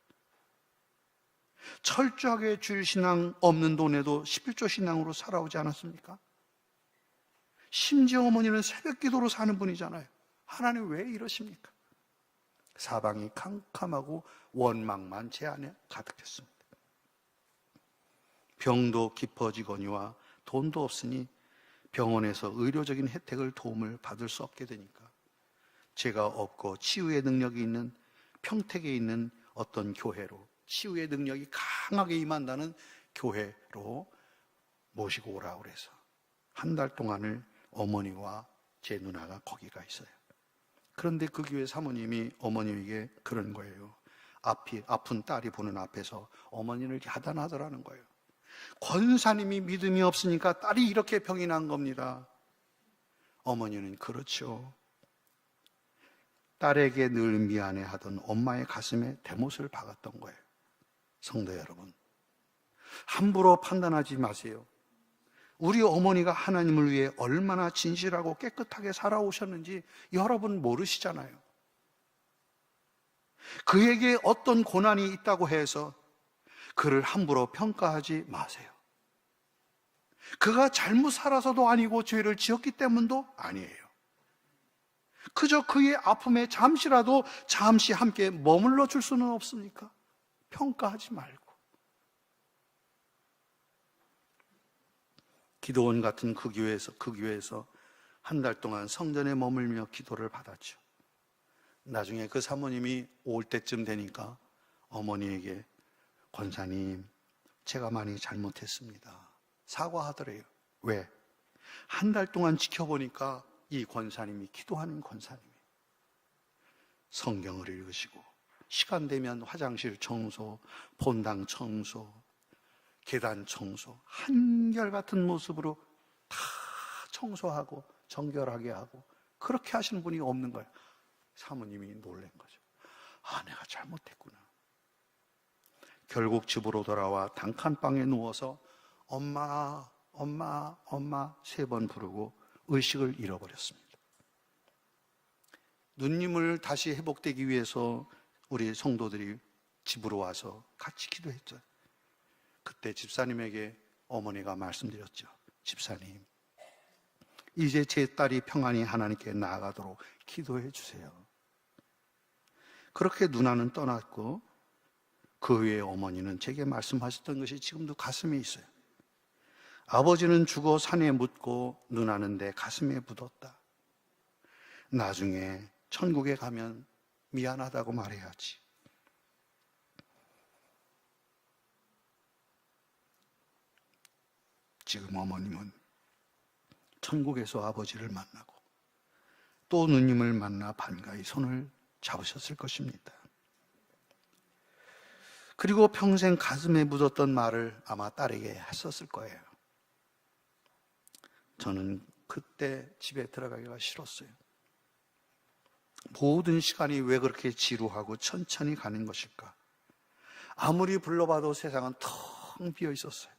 철저하게 주일 신앙 없는 돈에도 11조 신앙으로 살아오지 않았습니까? 심지어 어머니는 새벽 기도로 사는 분이잖아요. 하나님 왜 이러십니까? 사방이 캄캄하고 원망만 제 안에 가득했습니다. 병도 깊어지거니와 돈도 없으니 병원에서 의료적인 혜택을 도움을 받을 수 없게 되니까 제가 없고 치유의 능력이 있는 평택에 있는 어떤 교회로, 치유의 능력이 강하게 임한다는 교회로 모시고 오라고 그래서 한 달 동안을 어머니와 제 누나가 거기가 있어요. 그런데 그 교회 사모님이 어머님에게 그런 거예요. 아픈 딸이 보는 앞에서 어머니를 야단하더라는 거예요. 권사님이 믿음이 없으니까 딸이 이렇게 병이 난 겁니다. 어머니는 그렇죠. 딸에게 늘 미안해하던 엄마의 가슴에 대못을 박았던 거예요. 성도 여러분, 함부로 판단하지 마세요. 우리 어머니가 하나님을 위해 얼마나 진실하고 깨끗하게 살아오셨는지 여러분 모르시잖아요. 그에게 어떤 고난이 있다고 해서 그를 함부로 평가하지 마세요. 그가 잘못 살아서도 아니고 죄를 지었기 때문도 아니에요. 그저 그의 아픔에 잠시 함께 머물러 줄 수는 없습니까? 평가하지 말고. 기도원 같은 그 교회에서 한 달 동안 성전에 머물며 기도를 받았죠. 나중에 그 사모님이 올 때쯤 되니까 어머니에게 권사님, 제가 많이 잘못했습니다. 사과하더래요. 왜? 한 달 동안 지켜보니까 이 권사님이 기도하는 권사님이에요. 성경을 읽으시고 시간 되면 화장실 청소, 본당 청소, 계단 청소, 한결같은 모습으로 다 청소하고 정결하게 하고 그렇게 하시는 분이 없는 거예요. 사모님이 놀란 거죠. 아, 내가 잘못했구나. 결국 집으로 돌아와 단칸방에 누워서 엄마, 엄마, 엄마 3번 부르고 의식을 잃어버렸습니다. 누님을 다시 회복되기 위해서 우리 성도들이 집으로 와서 같이 기도했죠. 그때 집사님에게 어머니가 말씀드렸죠. 집사님, 이제 제 딸이 평안히 하나님께 나아가도록 기도해 주세요. 그렇게 누나는 떠났고 그 후에 어머니는 제게 말씀하셨던 것이 지금도 가슴에 있어요. 아버지는 죽어 산에 묻고 누나는 내 가슴에 묻었다. 나중에 천국에 가면 미안하다고 말해야지. 지금 어머님은 천국에서 아버지를 만나고 또 누님을 만나 반가이 손을 잡으셨을 것입니다. 그리고 평생 가슴에 묻었던 말을 아마 딸에게 했었을 거예요. 저는 그때 집에 들어가기가 싫었어요. 모든 시간이 왜 그렇게 지루하고 천천히 가는 것일까? 아무리 불러봐도 세상은 텅 비어 있었어요.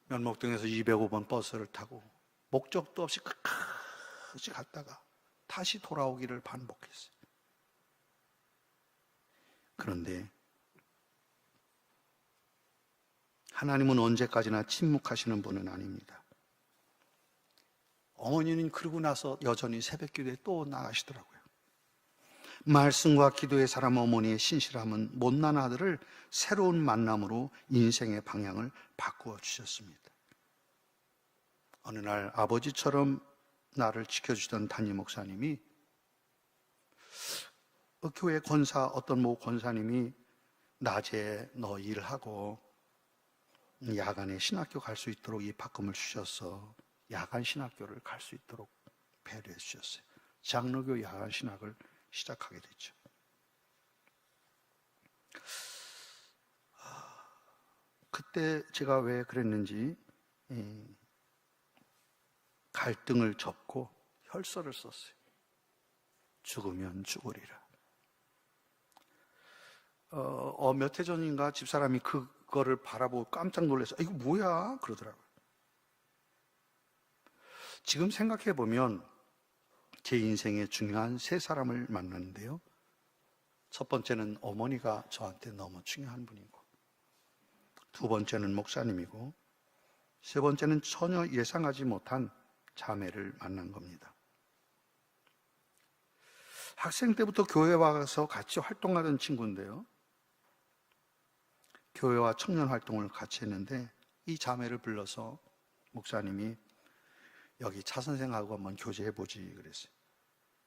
면목동에서 205번 버스를 타고 목적도 없이 끝까지 갔다가 다시 돌아오기를 반복했어요. 그런데 하나님은 언제까지나 침묵하시는 분은 아닙니다. 어머니는 그러고 나서 여전히 새벽기도에 또 나가시더라고요. 말씀과 기도의 사람 어머니의 신실함은 못난 아들을 새로운 만남으로 인생의 방향을 바꾸어 주셨습니다. 어느 날 아버지처럼 나를 지켜주던 담임 목사님이 교회 권사, 어떤 모 권사님이 낮에 너 일하고 야간에 신학교 갈 수 있도록 입학금을 주셔서 야간 신학교를 갈 수 있도록 배려해 주셨어요. 장로교 야간 신학을 시작하게 됐죠. 그때 제가 왜 그랬는지 갈등을 접고 혈서를 썼어요. 죽으면 죽으리라. 몇 해 전인가 집사람이 그거를 바라보고 깜짝 놀라서 이거 뭐야? 그러더라고요. 지금 생각해 보면 제 인생에 중요한 세 사람을 만났는데요. 첫 번째는 어머니가 저한테 너무 중요한 분이고, 두 번째는 목사님이고, 세 번째는 전혀 예상하지 못한 자매를 만난 겁니다. 학생 때부터 교회 와서 같이 활동하던 친구인데요. 교회와 청년 활동을 같이 했는데 이 자매를 불러서 목사님이 여기 차 선생하고 한번 교제해보지 그랬어요.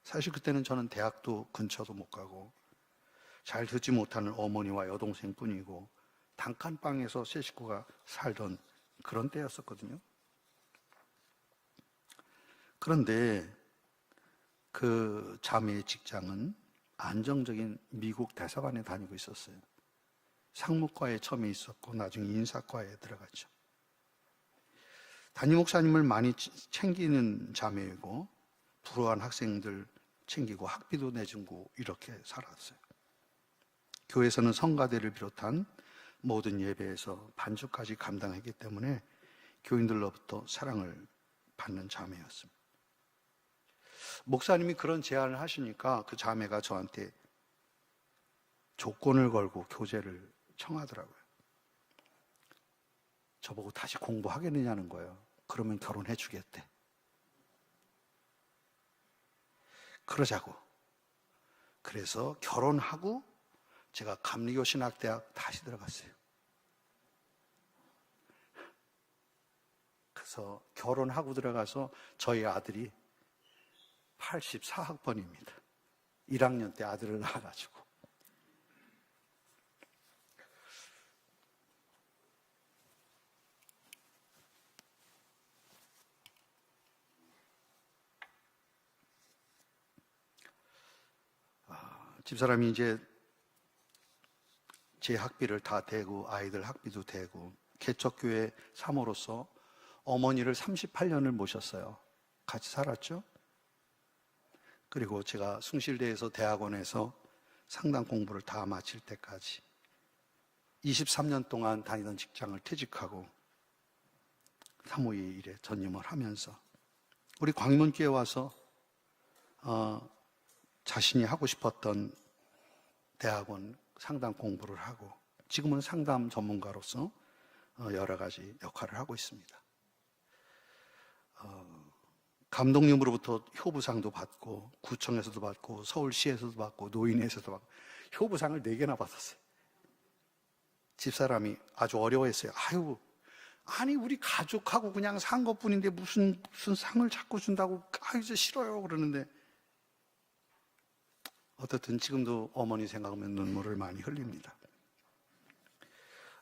사실 그때는 저는 대학도 근처도 못 가고 잘 듣지 못하는 어머니와 여동생뿐이고 단칸방에서 세 식구가 살던 그런 때였었거든요. 그런데 그 자매의 직장은 안정적인 미국 대사관에 다니고 있었어요. 상무과에 처음에 있었고 나중에 인사과에 들어갔죠. 담임 목사님을 많이 챙기는 자매이고 불우한 학생들 챙기고 학비도 내주고 이렇게 살았어요. 교회에서는 성가대를 비롯한 모든 예배에서 반주까지 감당했기 때문에 교인들로부터 사랑을 받는 자매였습니다. 목사님이 그런 제안을 하시니까 그 자매가 저한테 조건을 걸고 교제를 청하더라고요. 저보고 다시 공부하겠느냐는 거예요. 그러면 결혼해 주겠대. 그러자고. 그래서 결혼하고 제가 감리교 신학대학 다시 들어갔어요. 그래서 결혼하고 들어가서 저희 아들이 84학번입니다. 1학년 때 아들을 낳아가지고. 집사람이 이제 제 학비를 다 대고 아이들 학비도 대고 개척교회 사모로서 어머니를 38년을 모셨어요. 같이 살았죠. 그리고 제가 숭실대에서 대학원에서 상담 공부를 다 마칠 때까지 23년 동안 다니던 직장을 퇴직하고 사모의 일에 전념을 하면서 우리 광명교회 와서 자신이 하고 싶었던 대학원 상담 공부를 하고 지금은 상담 전문가로서 여러 가지 역할을 하고 있습니다. 감독님으로부터 효부상도 받고 구청에서도 받고 서울시에서도 받고 노인에서도 받고 효부상을 4개나 받았어요. 집사람이 아주 어려워했어요. 아니 우리 가족하고 그냥 산 것뿐인데 무슨 상을 자꾸 준다고 이제 싫어요 그러는데 어떻든 지금도 어머니 생각하면 눈물을 많이 흘립니다.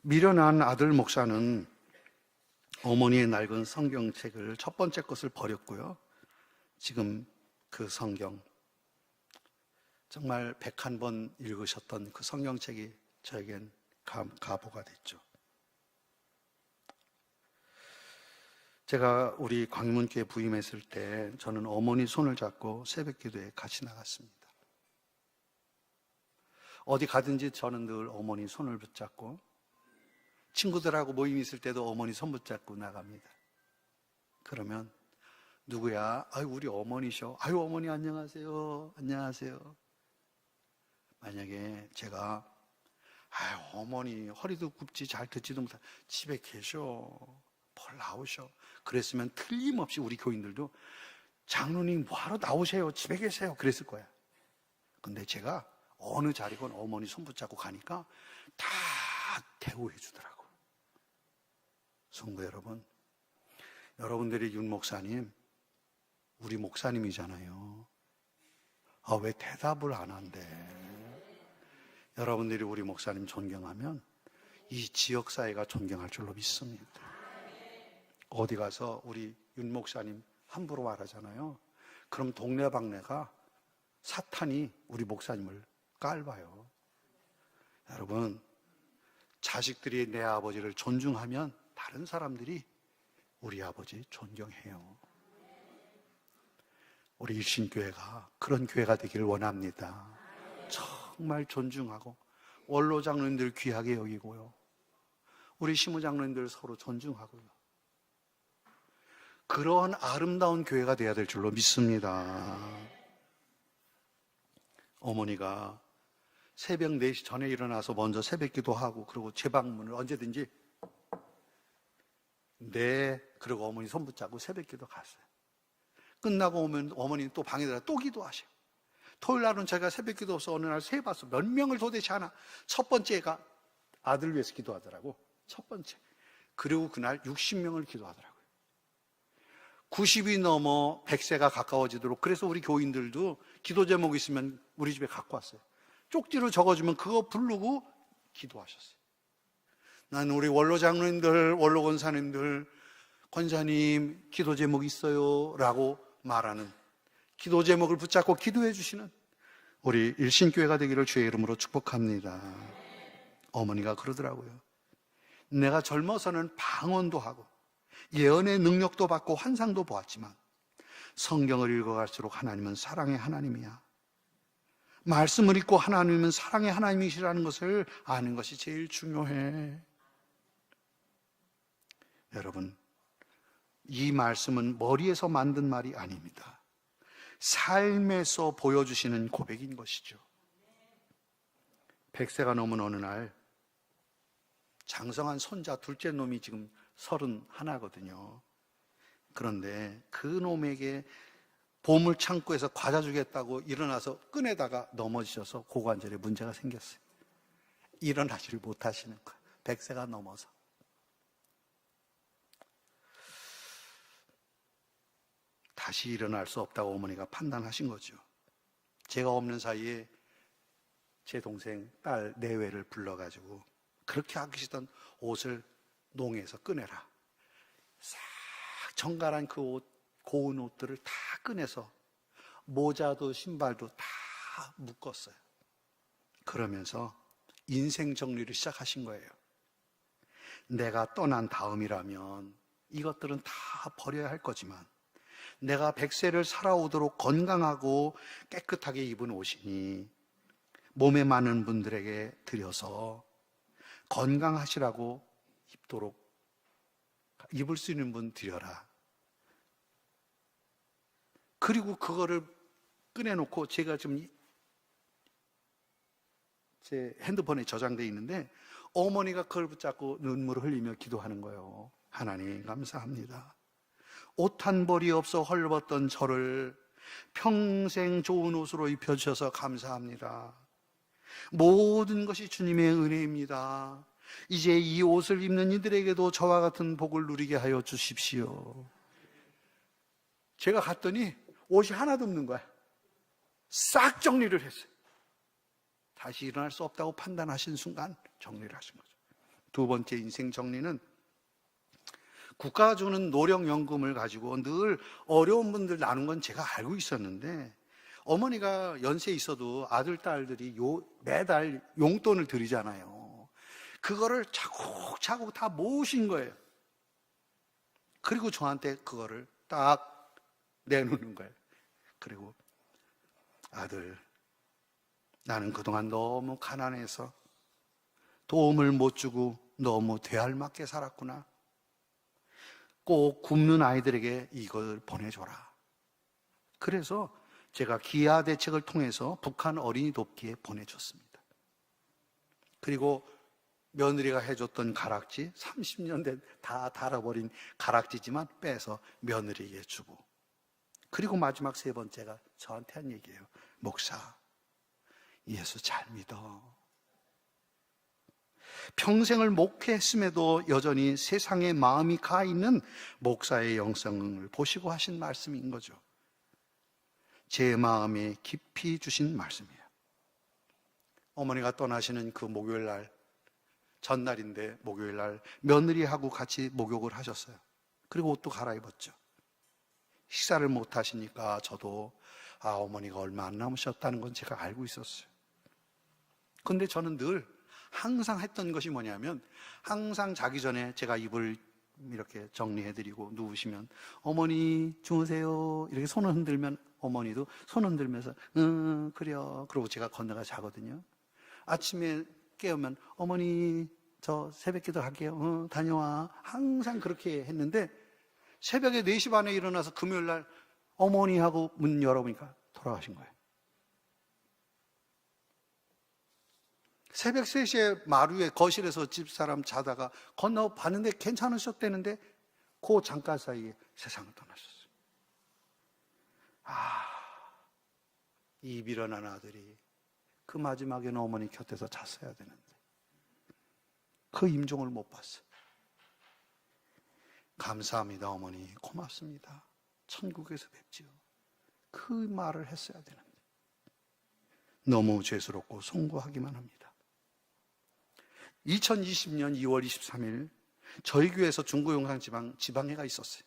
미련한 아들 목사는 어머니의 낡은 성경책을 첫 번째 것을 버렸고요. 지금 그 성경, 정말 101번 읽으셨던 그 성경책이 저에겐 가보가 됐죠. 제가 우리 광문교회 부임했을 때 저는 어머니 손을 잡고 새벽기도에 같이 나갔습니다. 어디 가든지 저는 늘 어머니 손을 붙잡고, 친구들하고 모임 있을 때도 어머니 손 붙잡고 나갑니다. 그러면 누구야? 아유, 우리 어머니셔. 아유, 어머니 안녕하세요. 안녕하세요. 만약에 제가 아유, 어머니 허리도 굽지 잘 듣지도 못하 집에 계셔. 뭘 나오셔. 그랬으면 틀림없이 우리 교인들도 장로님 뭐하러 나오세요? 집에 계세요. 그랬을 거야. 근데 제가 어느 자리건 어머니 손 붙잡고 가니까 다 대우해 주더라고. 성도 여러분, 여러분들이 윤 목사님, 우리 목사님이잖아요. 아, 왜 대답을 안 한대? 여러분들이 우리 목사님 존경하면 이 지역사회가 존경할 줄로 믿습니다. 어디 가서 우리 윤 목사님 함부로 말하잖아요. 그럼 동네방네가 사탄이 우리 목사님을 깔봐요. 여러분, 자식들이 내 아버지를 존중하면 다른 사람들이 우리 아버지 존경해요. 우리 일신교회가 그런 교회가 되기를 원합니다. 정말 존중하고 원로 장로님들 귀하게 여기고요. 우리 시무 장로님들 서로 존중하고요. 그런 아름다운 교회가 되어야 될 줄로 믿습니다. 어머니가 새벽 4시 전에 일어나서 먼저 새벽 기도하고, 그리고 제 방문을 언제든지, 네, 그리고 어머니 손 붙잡고 새벽 기도 갔어요. 끝나고 오면 어머니 또 방에 들어가 또 기도하셔요. 토요일 날은 제가 새벽 기도 없어 어느 날 세봤어. 몇 명을 도대체 하나. 첫 번째가 아들 위해서 기도하더라고. 첫 번째. 그리고 그날 60명을 기도하더라고요. 90이 넘어 100세가 가까워지도록. 그래서 우리 교인들도 기도 제목 있으면 우리 집에 갖고 왔어요. 쪽지로 적어주면 그거 부르고 기도하셨어요. 난 우리 원로 장로님들, 원로 권사님들, 권사님 기도 제목 있어요 라고 말하는, 기도 제목을 붙잡고 기도해 주시는 우리 일신교회가 되기를 주의 이름으로 축복합니다. 어머니가 그러더라고요. 내가 젊어서는 방언도 하고 예언의 능력도 받고 환상도 보았지만 성경을 읽어갈수록 하나님은 사랑의 하나님이야. 말씀을 읽고 하나님은 사랑의 하나님이시라는 것을 아는 것이 제일 중요해. 여러분, 이 말씀은 머리에서 만든 말이 아닙니다. 삶에서 보여주시는 고백인 것이죠. 100세가 넘은 어느 날 장성한 손자 둘째 놈이 지금 31거든요. 그런데 그 놈에게 보물 창고에서 과자 주겠다고 일어나서 끈에다가 넘어지셔서 고관절에 문제가 생겼어요. 일어나지를 못하시는 거예요. 100세가 넘어서. 다시 일어날 수 없다고 어머니가 판단하신 거죠. 제가 없는 사이에 제 동생 딸 내외를 불러가지고 그렇게 아끼시던 옷을 농에서 꺼내라. 싹 정갈한 그 옷, 고운 옷들을 다 꺼내서 모자도 신발도 다 묶었어요. 그러면서 인생 정리를 시작하신 거예요. 내가 떠난 다음이라면 이것들은 다 버려야 할 거지만 내가 100세를 살아오도록 건강하고 깨끗하게 입은 옷이니 몸에 많은 분들에게 드려서 건강하시라고 입도록 입을 수 있는 분 드려라. 그리고 그거를 꺼내놓고 제가 지금 제 핸드폰에 저장되어 있는데 어머니가 그걸 붙잡고 눈물을 흘리며 기도하는 거예요. 하나님 감사합니다. 옷 한 벌이 없어 헐벗던 저를 평생 좋은 옷으로 입혀주셔서 감사합니다. 모든 것이 주님의 은혜입니다. 이제 이 옷을 입는 이들에게도 저와 같은 복을 누리게 하여 주십시오. 제가 갔더니 옷이 하나도 없는 거야. 싹 정리를 했어요. 다시 일어날 수 없다고 판단하신 순간 정리를 하신 거죠. 두 번째 인생 정리는 국가가 주는 노령연금을 가지고 늘 어려운 분들 나눈 건 제가 알고 있었는데, 어머니가 연세에 있어도 아들, 딸들이 매달 용돈을 드리잖아요. 그거를 차곡차곡 다 모으신 거예요. 그리고 저한테 그거를 딱 내놓는 거예요. 그리고 아들, 나는 그동안 너무 가난해서 도움을 못 주고 너무 되알맞게 살았구나. 꼭 굶는 아이들에게 이걸 보내줘라. 그래서 제가 기아 대책을 통해서 북한 어린이 돕기에 보내줬습니다. 그리고 며느리가 해줬던 가락지, 30년 된 다 닳아버린 가락지지만 빼서 며느리에게 주고, 그리고 마지막 세 번째가 저한테 한 얘기예요. 목사, 예수 잘 믿어. 평생을 목회했음에도 여전히 세상에 마음이 가 있는 목사의 영성을 보시고 하신 말씀인 거죠. 제 마음에 깊이 주신 말씀이에요. 어머니가 떠나시는 그 목요일 날, 전날인데 목요일 날 며느리하고 같이 목욕을 하셨어요. 그리고 옷도 갈아입었죠. 식사를 못 하시니까 저도 어머니가 얼마 안 남으셨다는 건 제가 알고 있었어요. 근데 저는 늘 항상 했던 것이 뭐냐면, 항상 자기 전에 제가 입을 이렇게 정리해드리고 누우시면 어머니 주무세요 이렇게 손을 흔들면 어머니도 손 흔들면서 그래요 그러고 제가 건너가 자거든요. 아침에 깨우면 어머니 저 새벽기도 할게요. 다녀와. 항상 그렇게 했는데 새벽에 4시 반에 일어나서 금요일 날 어머니하고 문 열어보니까 돌아가신 거예요. 새벽 3시에 마루에 거실에서 집사람 자다가 건너봤는데 괜찮으셨다는데 그 잠깐 사이에 세상을 떠나셨어요. 이 미련한 아들이 그 마지막에는 어머니 곁에서 잤어야 되는데 그 임종을 못 봤어요. 감사합니다 어머니, 고맙습니다, 천국에서 뵙지요. 그 말을 했어야 되는데 너무 죄스럽고 송구하기만 합니다. 2020년 2월 23일 저희 교회에서 중구용산 지방회가 있었어요.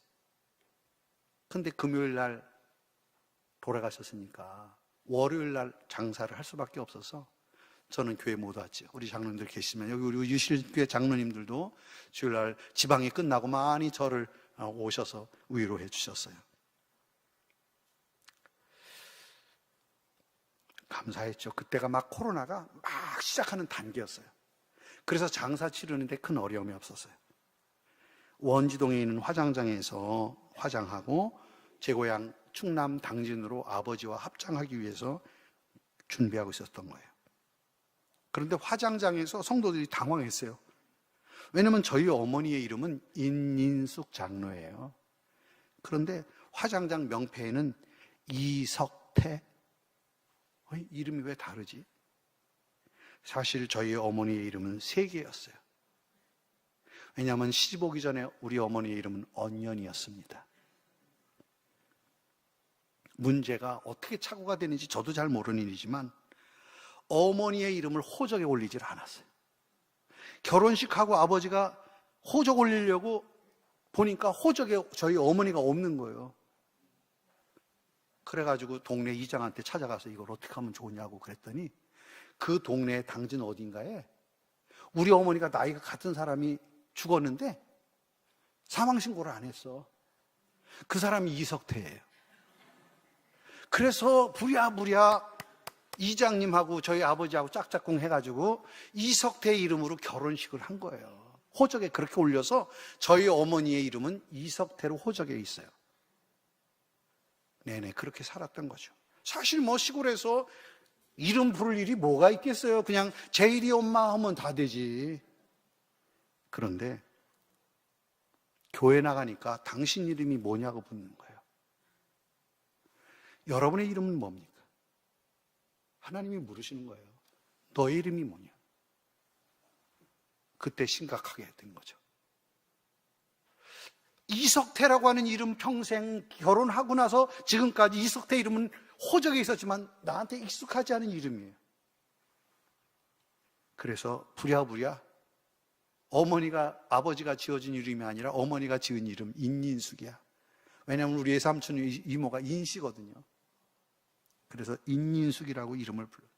근데 금요일 날 돌아가셨으니까 월요일 날 장사를 할 수밖에 없어서 저는 교회 못 왔죠. 우리 장로님들 계시면, 여기 우리 유실교회 장로님들도 주일 날 지방이 끝나고 많이 저를 오셔서 위로해 주셨어요. 감사했죠. 그때가 막 코로나가 막 시작하는 단계였어요. 그래서 장사 치르는데 큰 어려움이 없었어요. 원지동에 있는 화장장에서 화장하고 제 고향 충남 당진으로 아버지와 합장하기 위해서 준비하고 있었던 거예요. 그런데 화장장에서 성도들이 당황했어요. 왜냐면 저희 어머니의 이름은 인인숙 장로예요. 그런데 화장장 명패에는 이석태, 이름이 왜 다르지? 사실 저희 어머니의 이름은 3개였어요. 왜냐하면 시집 오기 전에 우리 어머니의 이름은 언년이었습니다. 문제가 어떻게 착오가 되는지 저도 잘 모르는 일이지만 어머니의 이름을 호적에 올리질 않았어요. 결혼식하고 아버지가 호적 올리려고 보니까 호적에 저희 어머니가 없는 거예요. 그래가지고 동네 이장한테 찾아가서 이걸 어떻게 하면 좋으냐고 그랬더니 그 동네 당진 어딘가에 우리 어머니가 나이가 같은 사람이 죽었는데 사망신고를 안 했어. 그 사람이 이석태예요. 그래서 부랴부랴 이장님하고 저희 아버지하고 짝짝꿍 해가지고 이석태 이름으로 결혼식을 한 거예요. 호적에 그렇게 올려서 저희 어머니의 이름은 이석태로 호적에 있어요. 네네, 그렇게 살았던 거죠. 사실 뭐 시골에서 이름 부를 일이 뭐가 있겠어요. 그냥 제일이 엄마 하면 다 되지. 그런데 교회 나가니까 당신 이름이 뭐냐고 묻는 거예요. 여러분의 이름은 뭡니까? 하나님이 물으시는 거예요. 너의 이름이 뭐냐? 그때 심각하게 된 거죠. 이석태라고 하는 이름 평생 결혼하고 나서 지금까지 이석태 이름은 호적에 있었지만 나한테 익숙하지 않은 이름이에요. 그래서 부랴부랴 아버지가 지어준 이름이 아니라 어머니가 지은 이름 인인숙이야. 왜냐하면 우리 외삼촌 이모가 인씨거든요. 그래서 인인숙이라고 이름을 불러요.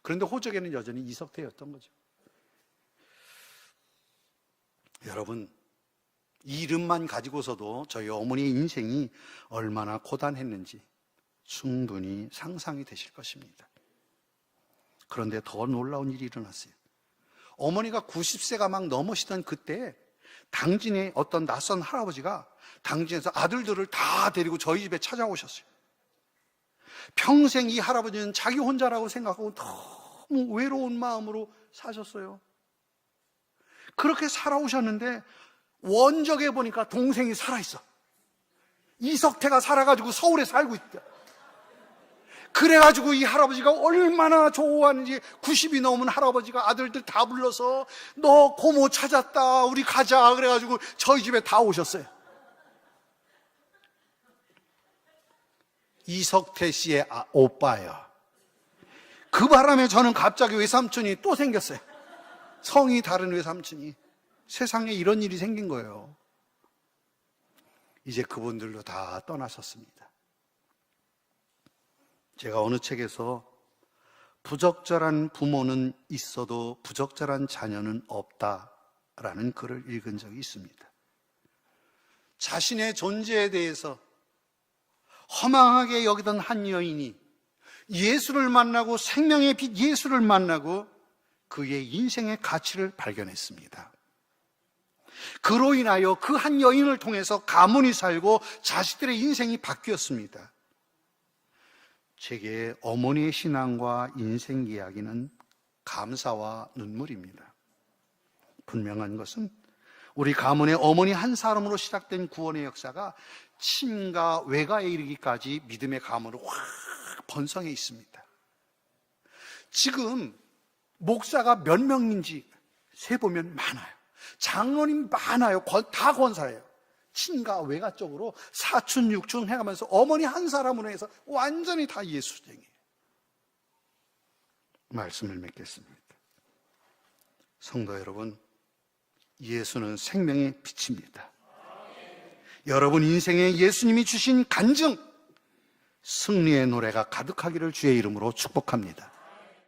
그런데 호적에는 여전히 이석태였던 거죠. 여러분, 이 이름만 가지고서도 저희 어머니의 인생이 얼마나 고단했는지 충분히 상상이 되실 것입니다. 그런데 더 놀라운 일이 일어났어요. 어머니가 90세가 막 넘으시던 그때 당진의 어떤 낯선 할아버지가 당진에서 아들들을 다 데리고 저희 집에 찾아오셨어요. 평생 이 할아버지는 자기 혼자라고 생각하고 너무 외로운 마음으로 사셨어요. 그렇게 살아오셨는데 원적에 보니까 동생이 살아있어. 이석태가 살아가지고 서울에 살고 있다. 그래가지고 이 할아버지가 얼마나 좋아하는지 90이 넘은 할아버지가 아들들 다 불러서 너 고모 찾았다 우리 가자 그래가지고 저희 집에 다 오셨어요. 이석태 씨의 오빠예요. 그 바람에 저는 갑자기 외삼촌이 또 생겼어요. 성이 다른 외삼촌이. 세상에 이런 일이 생긴 거예요. 이제 그분들도 다 떠나셨습니다. 제가 어느 책에서 부적절한 부모는 있어도 부적절한 자녀는 없다라는 글을 읽은 적이 있습니다. 자신의 존재에 대해서 허망하게 여기던 한 여인이 예수를 만나고 생명의 빛 예수를 만나고 그의 인생의 가치를 발견했습니다. 그로 인하여 그 한 여인을 통해서 가문이 살고 자식들의 인생이 바뀌었습니다. 제게 어머니의 신앙과 인생 이야기는 감사와 눈물입니다. 분명한 것은 우리 가문의 어머니 한 사람으로 시작된 구원의 역사가 친가 외가에 이르기까지 믿음의 가문으로 확 번성해 있습니다. 지금 목사가 몇 명인지 세보면 많아요. 장로님 많아요. 다 권사예요. 친가 외가 쪽으로 사촌 육촌 해가면서 어머니 한 사람으로 해서 완전히 다 예수쟁이에요. 말씀을 맺겠습니다. 성도 여러분, 예수는 생명의 빛입니다. 여러분 인생에 예수님이 주신 간증, 승리의 노래가 가득하기를 주의 이름으로 축복합니다.